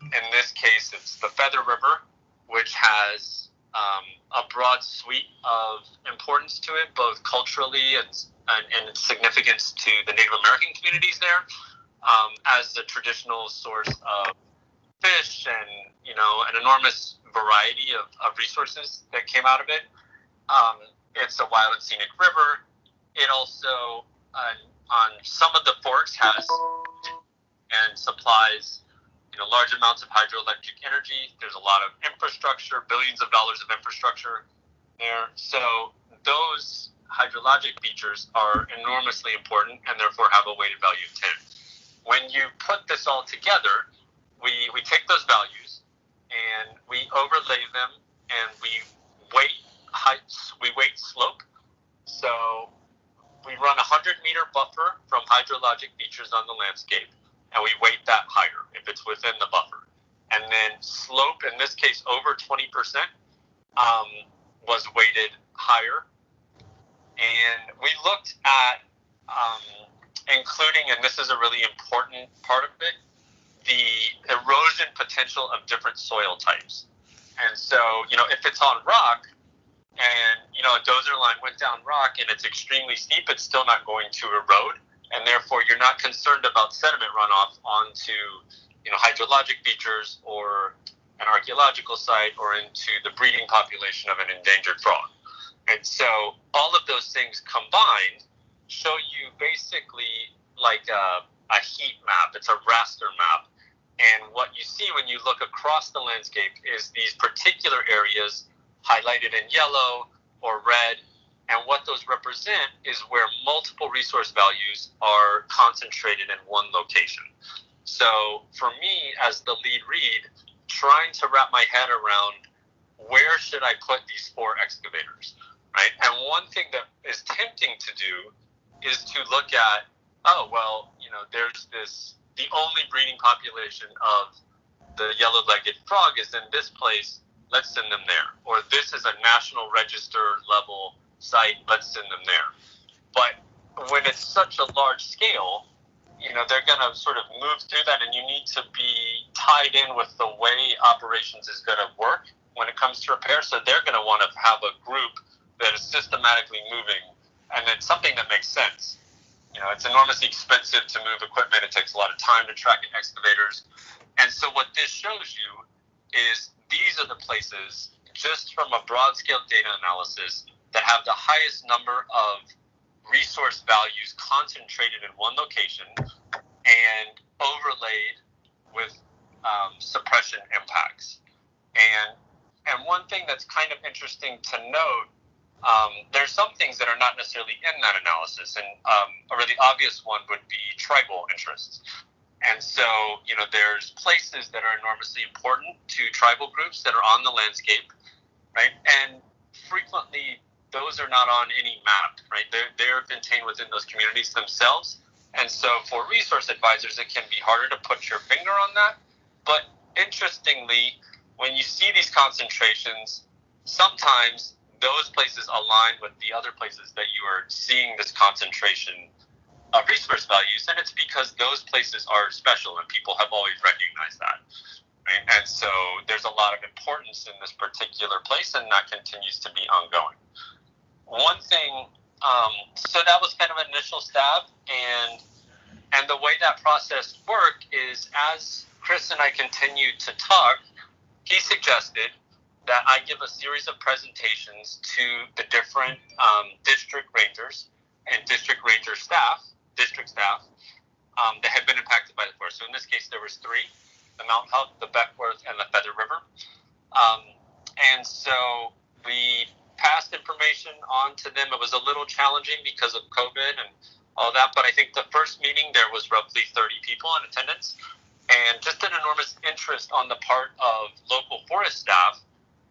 In this case, it's the Feather River, which has a broad suite of importance to it, both culturally and its significance to the Native American communities there, as the traditional source of fish and, an enormous variety of resources that came out of it. It's a wild and scenic river. It also, on some of the forks, has and supplies large amounts of hydroelectric energy. There's a lot of infrastructure, billions of dollars of infrastructure there. So those hydrologic features are enormously important and therefore have a weighted value of 10. When you put this all together, we take those values and we overlay them and we weight heights, we weight slope. So we run a 100-meter buffer from hydrologic features on the landscape, and we weight that higher if it's within the buffer. And then slope, in this case, over 20%, was weighted higher. And we looked at including, and this is a really important part of it, the erosion potential of different soil types. And so, if it's on rock, and, a dozer line went down rock and it's extremely steep, it's still not going to erode. and therefore you're not concerned about sediment runoff onto, hydrologic features or an archaeological site or into the breeding population of an endangered frog. And so all of those things combined show you basically like a heat map. It's a raster map. And what you see when you look across the landscape is these particular areas highlighted in yellow or red. And what those represent is where multiple resource values are concentrated in one location. So for me, as the lead read, trying to wrap my head around where should I put these 4 excavators, right? And one thing that is tempting to do is to look at, there's the only breeding population of the yellow-legged frog is in this place, let's send them there. Or this is a National Register level site, let's send them there. But when it's such a large scale, they're going to sort of move through that, and you need to be tied in with the way operations is going to work when it comes to repair. So they're going to want to have a group that is systematically moving, and it's something that makes sense. It's enormously expensive to move equipment. It takes a lot of time to track excavators. And so what this shows you is these are the places, just from a broad scale data analysis, that have the highest number of resource values concentrated in one location and overlaid with suppression impacts. And one thing that's kind of interesting to note, there's some things that are not necessarily in that analysis, and a really obvious one would be tribal interests. And so, there's places that are enormously important to tribal groups that are on the landscape, right? And frequently, those are not on any map, right? They're contained within those communities themselves. And so for resource advisors, it can be harder to put your finger on that. But interestingly, when you see these concentrations, sometimes those places align with the other places that you are seeing this concentration of resource values. And it's because those places are special and people have always recognized that. Right? And so there's a lot of importance in this particular place, and that continues to be ongoing. One thing, so that was kind of an initial stab, and the way that process worked is as Chris and I continued to talk, he suggested that I give a series of presentations to the different district rangers and district ranger staff, district staff, that had been impacted by the forest. So in this case, there was 3, the Mount Huck, the Beckworth, and the Feather River. And so we passed information on to them. It was a little challenging because of COVID and all that, but I think the first meeting there was roughly 30 people in attendance, and just an enormous interest on the part of local forest staff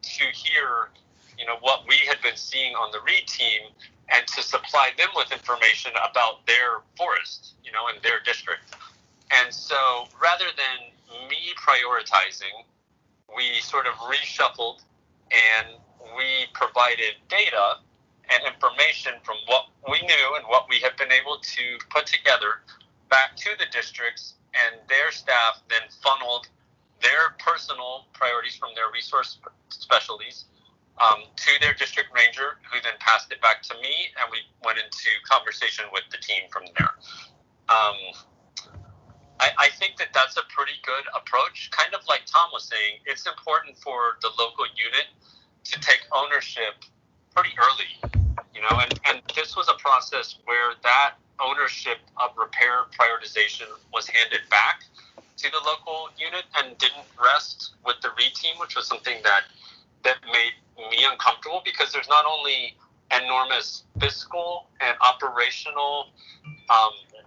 to hear, what we had been seeing on the READ team, and to supply them with information about their forest, and their district. And so rather than me prioritizing, we sort of reshuffled and we provided data and information from what we knew and what we had been able to put together back to the districts, and their staff then funneled their personal priorities from their resource specialties to their district ranger, who then passed it back to me, and we went into conversation with the team from there. I think that that's a pretty good approach. Kind of like Tom was saying, it's important for the local unit to take ownership pretty early, and this was a process where that ownership of repair prioritization was handed back to the local unit and didn't rest with the READ team, which was something that made me uncomfortable, because there's not only enormous fiscal and operational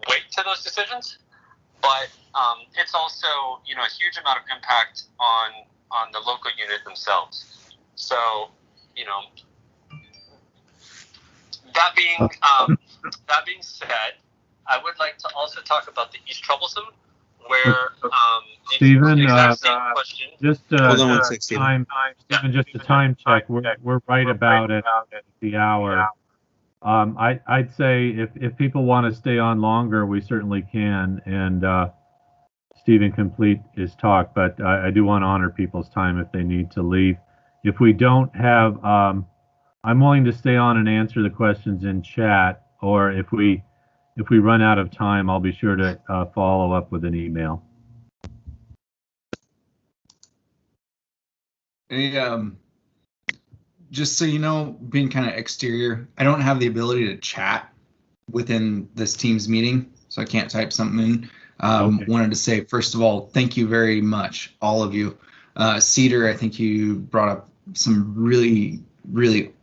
weight to those decisions, but it's also, a huge amount of impact on the local unit themselves. So, that being said, I would like to also talk about the East Troublesome, where Stephen, question. Just Hold on one sec, Stephen. Stephen, just a time check. We're right about at the hour. I'd say if people want to stay on longer, we certainly can, and Stephen complete his talk. But I do want to honor people's time if they need to leave. If we don't have, I'm willing to stay on and answer the questions in chat, or if we if we run out of time, I'll be sure to follow up with an email. Just so you know, being kind of exterior, I don't have the ability to chat within this Teams meeting, so I can't type something in. Okay. Wanted to say, first of all, thank you very much, all of you. Cedar, I think you brought up some really, really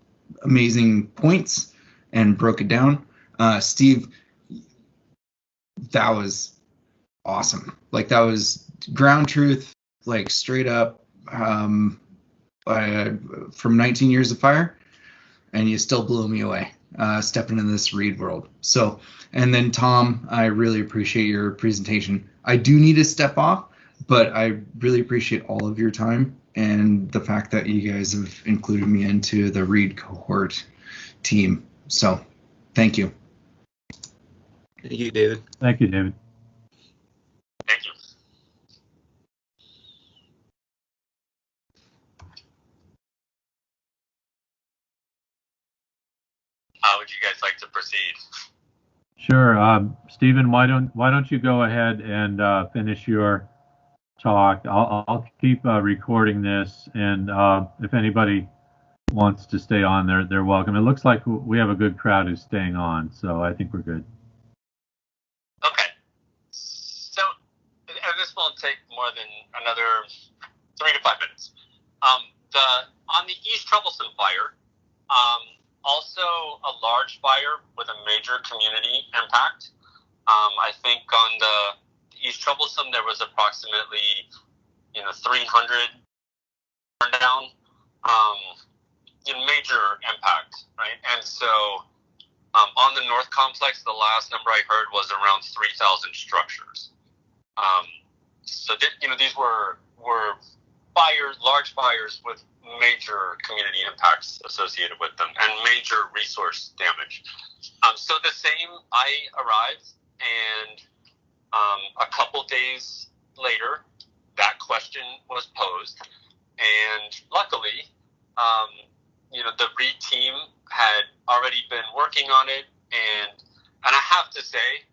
amazing points and broke it down. Steve, that was awesome. Like, that was ground truth, like straight up from 19 Years of Fire, and you still blew me away stepping into this read world. So, and then Tom, I really appreciate your presentation. I do need to step off, but I really appreciate all of your time and the fact that you guys have included me into the read cohort team. So, thank you. Thank you, David. Thank you, David. Thank you. How would you guys like to proceed? Sure, Stephen, why don't you go ahead and finish your talk? I'll keep recording this, and if anybody wants to stay on, they're welcome. It looks like we have a good crowd who's staying on, so I think we're good. Okay. So, and this won't take more than another 3 to 5 minutes. On the East Troublesome fire, also a large fire with a major community impact. I think on the East Troublesome there was approximately 300 burned down. Major impact, right? And so on the North Complex, the last number I heard was around 3,000 structures. So these were fires, large fires with major community impacts associated with them and major resource damage. So the same, I arrived, and a couple days later, that question was posed, and luckily, the READ team had already been working on it, and I have to say,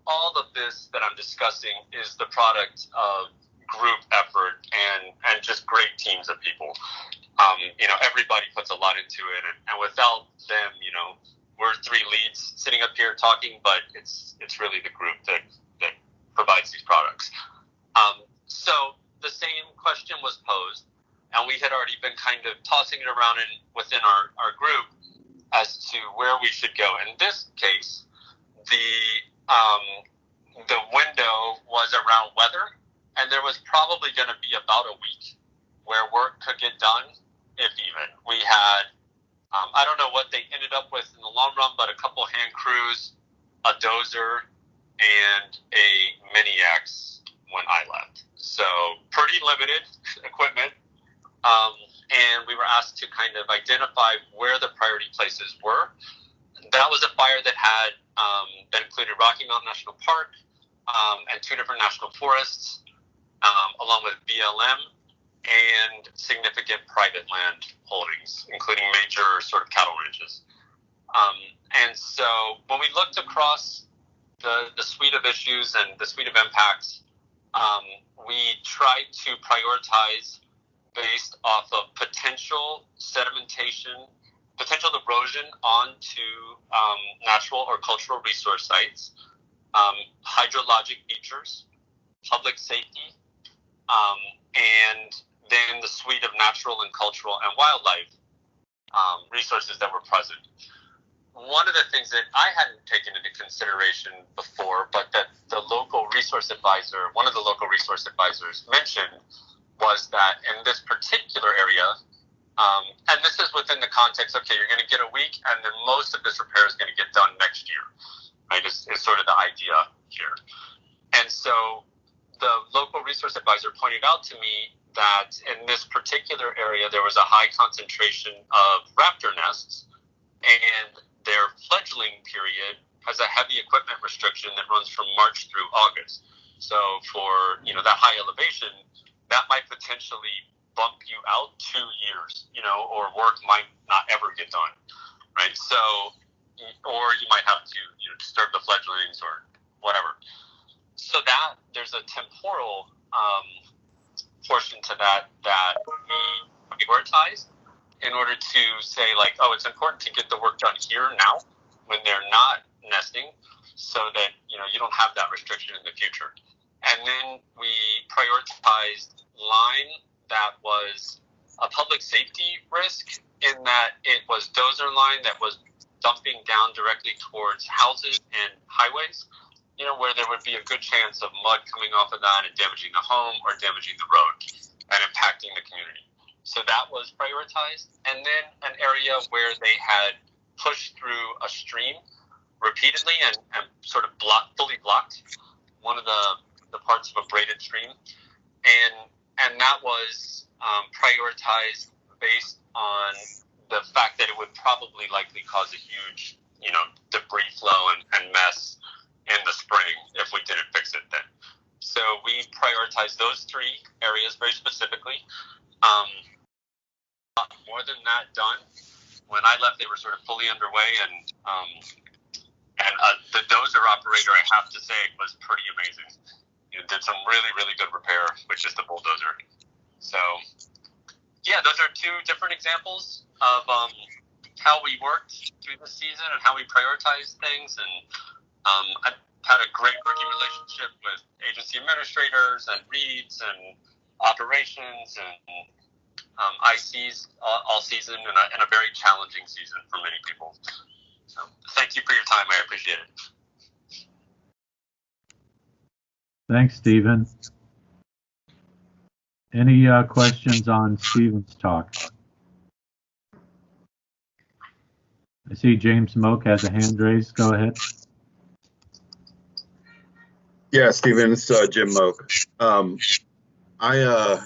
all of this that I'm discussing is the product of group effort and just great teams of people. Everybody puts a lot into it, and without them, we're 3 leads sitting up here talking, but it's really the group that provides these products. So the same question was posed, and we had already been kind of tossing it around within our group as to where we should go. In this case, the window was around weather, and there was probably going to be about a week where work could get done, if even. We had, I don't know what they ended up with in the long run, but a couple hand crews, a dozer, and a mini X when I left. So pretty limited equipment. And we were asked to kind of identify where the priority places were. That was a fire that had that included Rocky Mountain National Park and 2 different national forests, along with BLM and significant private land holdings, including major sort of cattle ranches. And so when we looked across the suite of issues and the suite of impacts, we tried to prioritize based off of potential sedimentation, potential erosion onto natural or cultural resource sites, hydrologic features, public safety, and then the suite of natural and cultural and wildlife resources that were present. One of the things that I hadn't taken into consideration before, but that the local resource advisor, one of the local resource advisors mentioned, was that in this particular area, and this is within the context, okay, you're going to get a week, and then most of this repair is going to get done next year, right, is sort of the idea here. And so the local resource advisor pointed out to me that in this particular area, there was a high concentration of raptor nests, and their fledgling period has a heavy equipment restriction that runs from March through August. So for, that high elevation, that might potentially bump you out 2 years, or work might not ever get done, right? So or you might have to disturb the fledglings or whatever. So that there's a temporal portion to that we prioritize in order to say, like, oh, it's important to get the work done here now when they're not nesting, so that you don't have that restriction in the future. And then we prioritized line that was a public safety risk, in that it was dozer line that was dumping down directly towards houses and highways, where there would be a good chance of mud coming off of that and damaging the home or damaging the road and impacting the community. So that was prioritized. And then an area where they had pushed through a stream repeatedly and sort of fully blocked one of the parts of a braided stream. And that was prioritized based on the fact that it would probably likely cause a huge, debris flow and mess in the spring if we didn't fix it then. So we prioritized those three areas very specifically. More than that done. When I left, they were sort of fully underway, and the dozer operator, I have to say, was pretty amazing. Did some really, really good repair with just the bulldozer. So, yeah, those are two different examples of how we worked through the season and how we prioritized things. And I've had a great working relationship with agency administrators and reads and operations and ICs all season, and a very challenging season for many people. So thank you for your time. I appreciate it. Thanks, Stephen. Any questions on Stephen's talk? I see James Moak has a hand raised. Go ahead. Yeah, Stephen, it's Jim Moak. I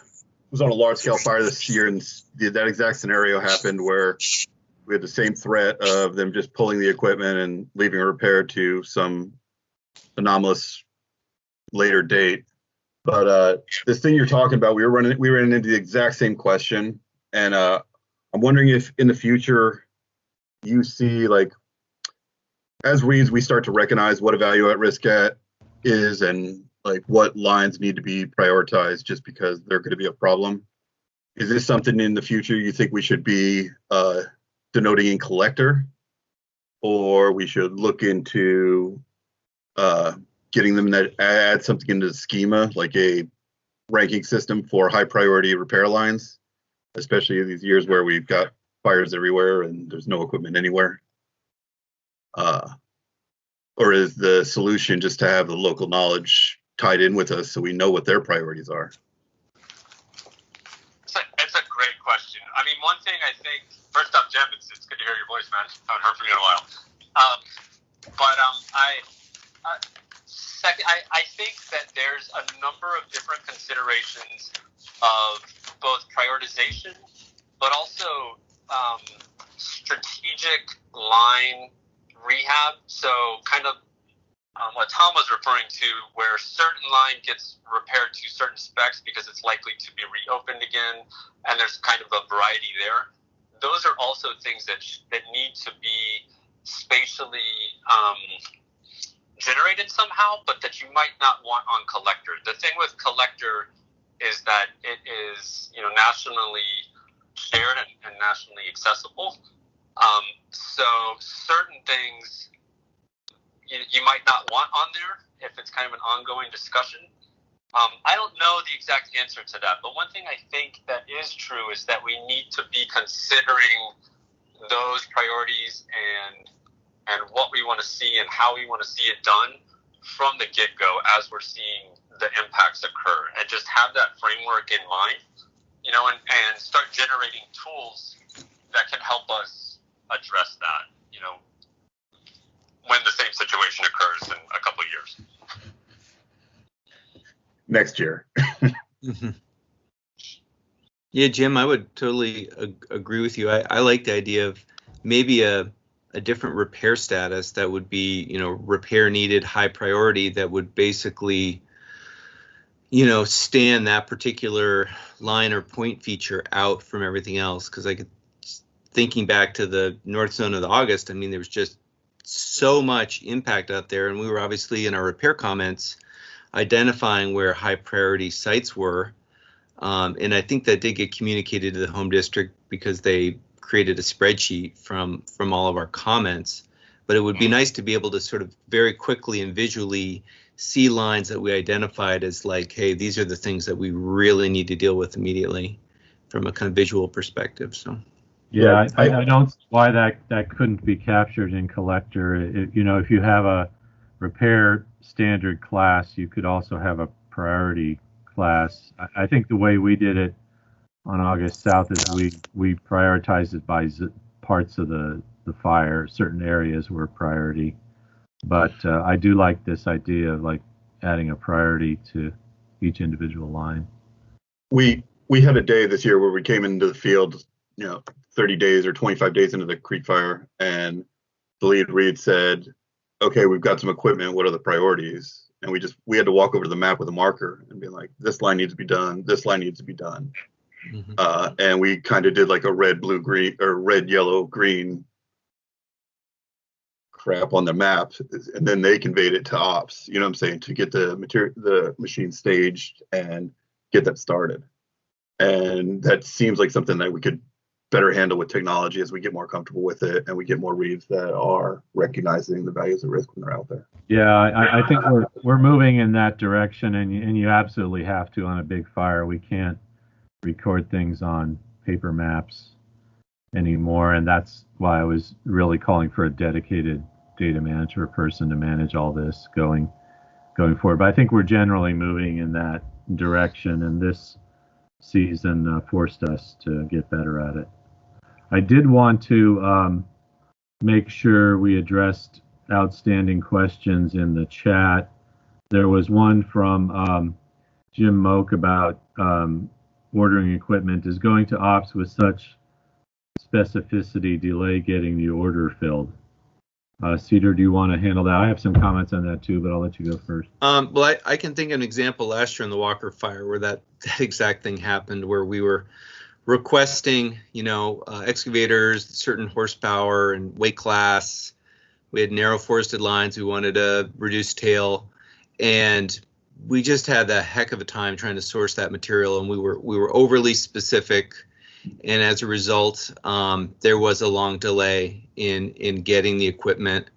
was on a large-scale fire this year, and that exact scenario happened where we had the same threat of them just pulling the equipment and leaving a repair to some anomalous later date. But this thing you're talking about, we ran into the exact same question, and I'm wondering if in the future you see, like, as we start to recognize what a value at risk is and like what lines need to be prioritized just because they're going to be a problem. Is this something in the future you think we should be denoting in collector, or we should look into getting them to add something into the schema, like a ranking system for high priority repair lines, especially in these years where we've got fires everywhere and there's no equipment anywhere? Or is the solution just to have the local knowledge tied in with us so we know what their priorities are? It's a great question. I mean, one thing I think, first off, Jim, it's good to hear your voice, man. I haven't heard from you in a while. Second, I think that there's a number of different considerations of both prioritization, but also strategic line rehab. So kind of what Tom was referring to, where certain line gets repaired to certain specs because it's likely to be reopened again, and there's kind of a variety there. Those are also things that need to be spatially generated somehow, but that you might not want on collector. The thing with collector is that it is, nationally shared and nationally accessible. So certain things you might not want on there if it's kind of an ongoing discussion. I don't know the exact answer to that, but one thing I think that is true is that we need to be considering those priorities and what we want to see and how we want to see it done from the get-go as we're seeing the impacts occur, and just have that framework in mind, and start generating tools that can help us address that, when the same situation occurs in a couple of years. Next year. Mm-hmm. Yeah, Jim, I would totally agree with you. I like the idea of maybe a different repair status that would be, repair needed, high priority, that would basically, stand that particular line or point feature out from everything else. Because thinking back to the North Zone of the August, I mean, there was just so much impact out there, and we were obviously in our repair comments identifying where high priority sites were. And I think that did get communicated to the home district because they created a spreadsheet from all of our comments. But it would be nice to be able to sort of very quickly and visually see lines that we identified as like, hey, these are the things that we really need to deal with immediately from a kind of visual perspective. So. Yeah, I don't see why that couldn't be captured in collector. If you have a repair standard class, you could also have a priority class. I think the way we did it on August South is we prioritized it by parts of the fire. Certain areas were priority, but I do like this idea of like adding a priority to each individual line. We had a day this year where we came into the field, 30 days or 25 days into the creek fire, and the lead read said, okay, we've got some equipment, what are the priorities? And we had to walk over to the map with a marker and be like, this line needs to be done, this line needs to be done. Mm-hmm. And we kind of did like a red, blue, green, or red, yellow, green crap on the map, and then they conveyed it to ops, you know what I'm saying, to get the machine staged and get that started. And that seems like something that we could better handle with technology as we get more comfortable with it and we get more reads that are recognizing the values of risk when they're out there. Yeah, I think we're moving in that direction, and you absolutely have to on a big fire. We can't record things on paper maps anymore, and that's why I was really calling for a dedicated data manager person to manage all this going forward. But I think we're generally moving in that direction, and this season forced us to get better at it. I did want to make sure we addressed outstanding questions in the chat. There was one from Jim Moak about ordering equipment. Is going to ops with such specificity delay getting the order filled? Cedar, do you want to handle that? I have some comments on that too, but I'll let you go first. Well, I can think of an example last year in the Walker fire where that exact thing happened, where we were requesting, excavators, certain horsepower and weight class. We had narrow forested lines. We wanted a reduced tail, and we just had a heck of a time trying to source that material, and we were overly specific. And as a result, there was a long delay in getting the equipment.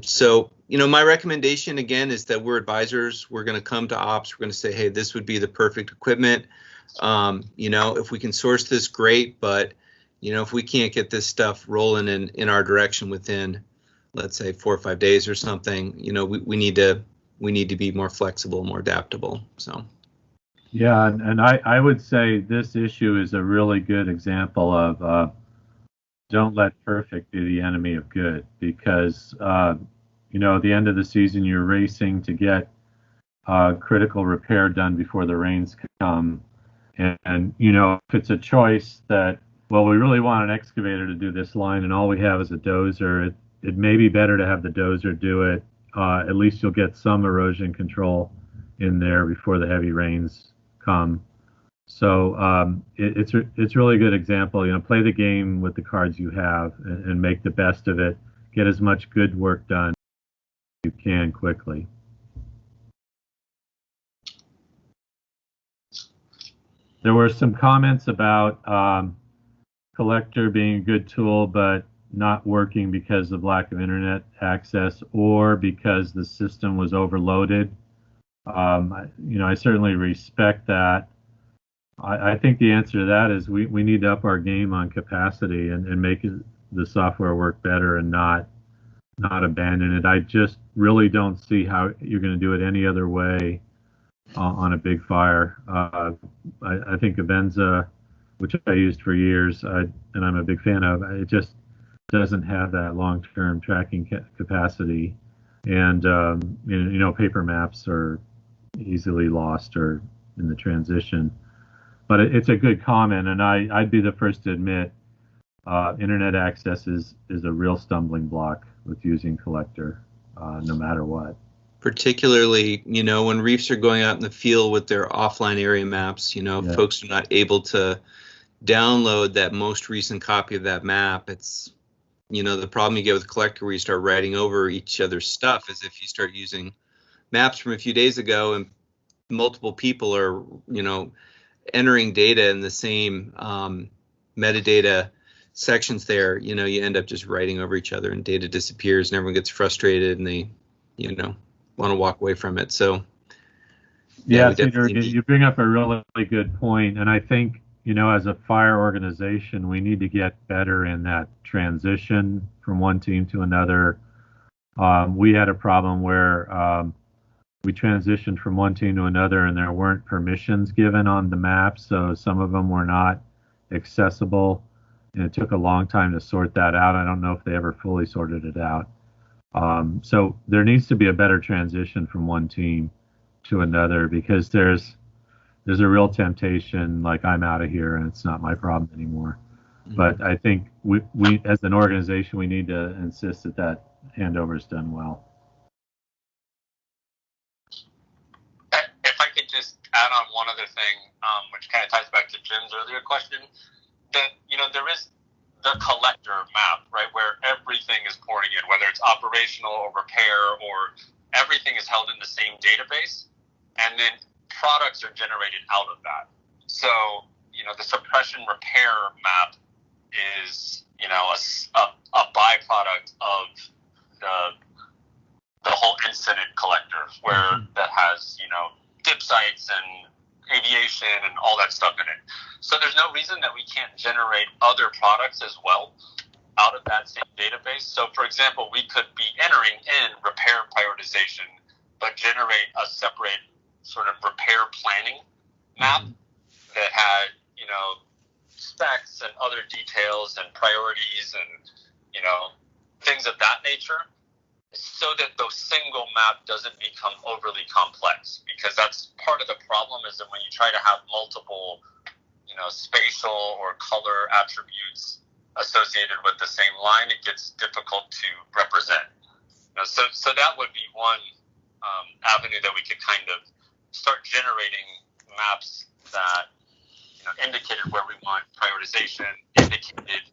So, my recommendation again is that we're advisors. We're going to come to ops. We're going to say, hey, this would be the perfect equipment. If we can source this, great. But, if we can't get this stuff rolling in our direction within, let's say, 4 or 5 days or something, we need to be more flexible, more adaptable. So. Yeah, and I would say this issue is a really good example of don't let perfect be the enemy of good, because at the end of the season you're racing to get critical repair done before the rains come, and if it's a choice that, well, we really want an excavator to do this line and all we have is a dozer, it may be better to have the dozer do it. At least you'll get some erosion control in there before the heavy rains come. So it's really a good example. Play the game with the cards you have and make the best of it. Get as much good work done as you can quickly. There were some comments about collector being a good tool, but not working because of lack of internet access or because the system was overloaded. I certainly respect that. I think the answer to that is we need to up our game on capacity and make the software work better and not abandon it. I just really don't see how you're going to do it any other way on a big fire. I think Avenza, which I used for years, and I'm a big fan of, it just doesn't have that long-term tracking capacity. And paper maps are easily lost or in the transition. But it's a good comment, and I'd be the first to admit internet access is a real stumbling block with using collector, no matter what. Particularly, when reefs are going out in the field with their offline area maps, folks are not able to download that most recent copy of that map. It's The problem you get with Collector where you start writing over each other's stuff is if you start using maps from a few days ago and multiple people are, entering data in the same metadata sections there, you end up just writing over each other and data disappears and everyone gets frustrated and they, want to walk away from it. So yeah, Cedar, you bring up a really good point, and I think as a fire organization, we need to get better in that transition from one team to another. We had a problem where we transitioned from one team to another, and there weren't permissions given on the map, so some of them were not accessible, and it took a long time to sort that out. I don't know if they ever fully sorted it out. So there needs to be a better transition from one team to another, because there's a real temptation, like I'm out of here and it's not my problem anymore. Mm-hmm. But I think we as an organization, we need to insist that handover is done well. If I could just add on one other thing, which kind of ties back to Jim's earlier question, that there is the collector map, right, where everything is pouring in, whether it's operational or repair, or everything is held in the same database, and then products are generated out of that. So, the suppression repair map is, a byproduct of the whole incident collector, where that has, dip sites and aviation and all that stuff in it. So there's no reason that we can't generate other products as well out of that same database. So, for example, we could be entering in repair prioritization, but generate a separate sort of repair planning map that had, specs and other details and priorities and, things of that nature, so that the single map doesn't become overly complex. Because that's part of the problem, is that when you try to have multiple, spatial or color attributes associated with the same line, it gets difficult to represent. So that would be one avenue that we could kind of start generating maps that indicated where we want prioritization, indicated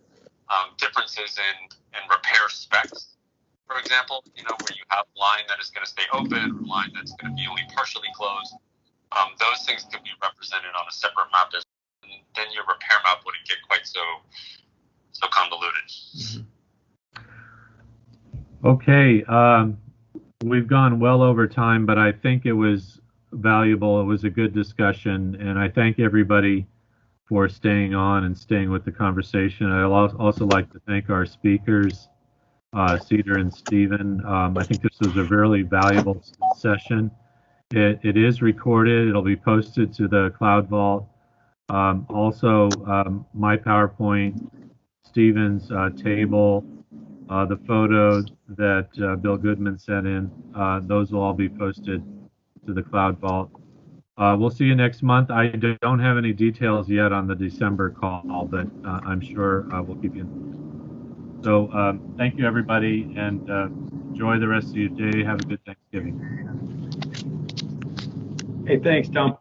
differences in repair specs. For example, where you have line that is going to stay open or line that's going to be only partially closed, those things could be represented on a separate map, and then your repair map wouldn't get quite so convoluted. Okay, we've gone well over time, but I think it was valuable. It was a good discussion, and I thank everybody for staying on and staying with the conversation. I'd also like to thank our speakers, Cedar and Stephen. I think this was a really valuable session. It is recorded. It'll be posted to the Cloud Vault. Also, my PowerPoint, Stephen's table, the photos that Bill Goodman sent in, those will all be posted to the Cloud Vault. We'll see you next month. I don't have any details yet on the December call, but I'm sure we'll keep you informed. So thank you, everybody, and enjoy the rest of your day. Have a good Thanksgiving. Hey, thanks, Tom.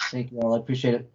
Thank you all. I appreciate it.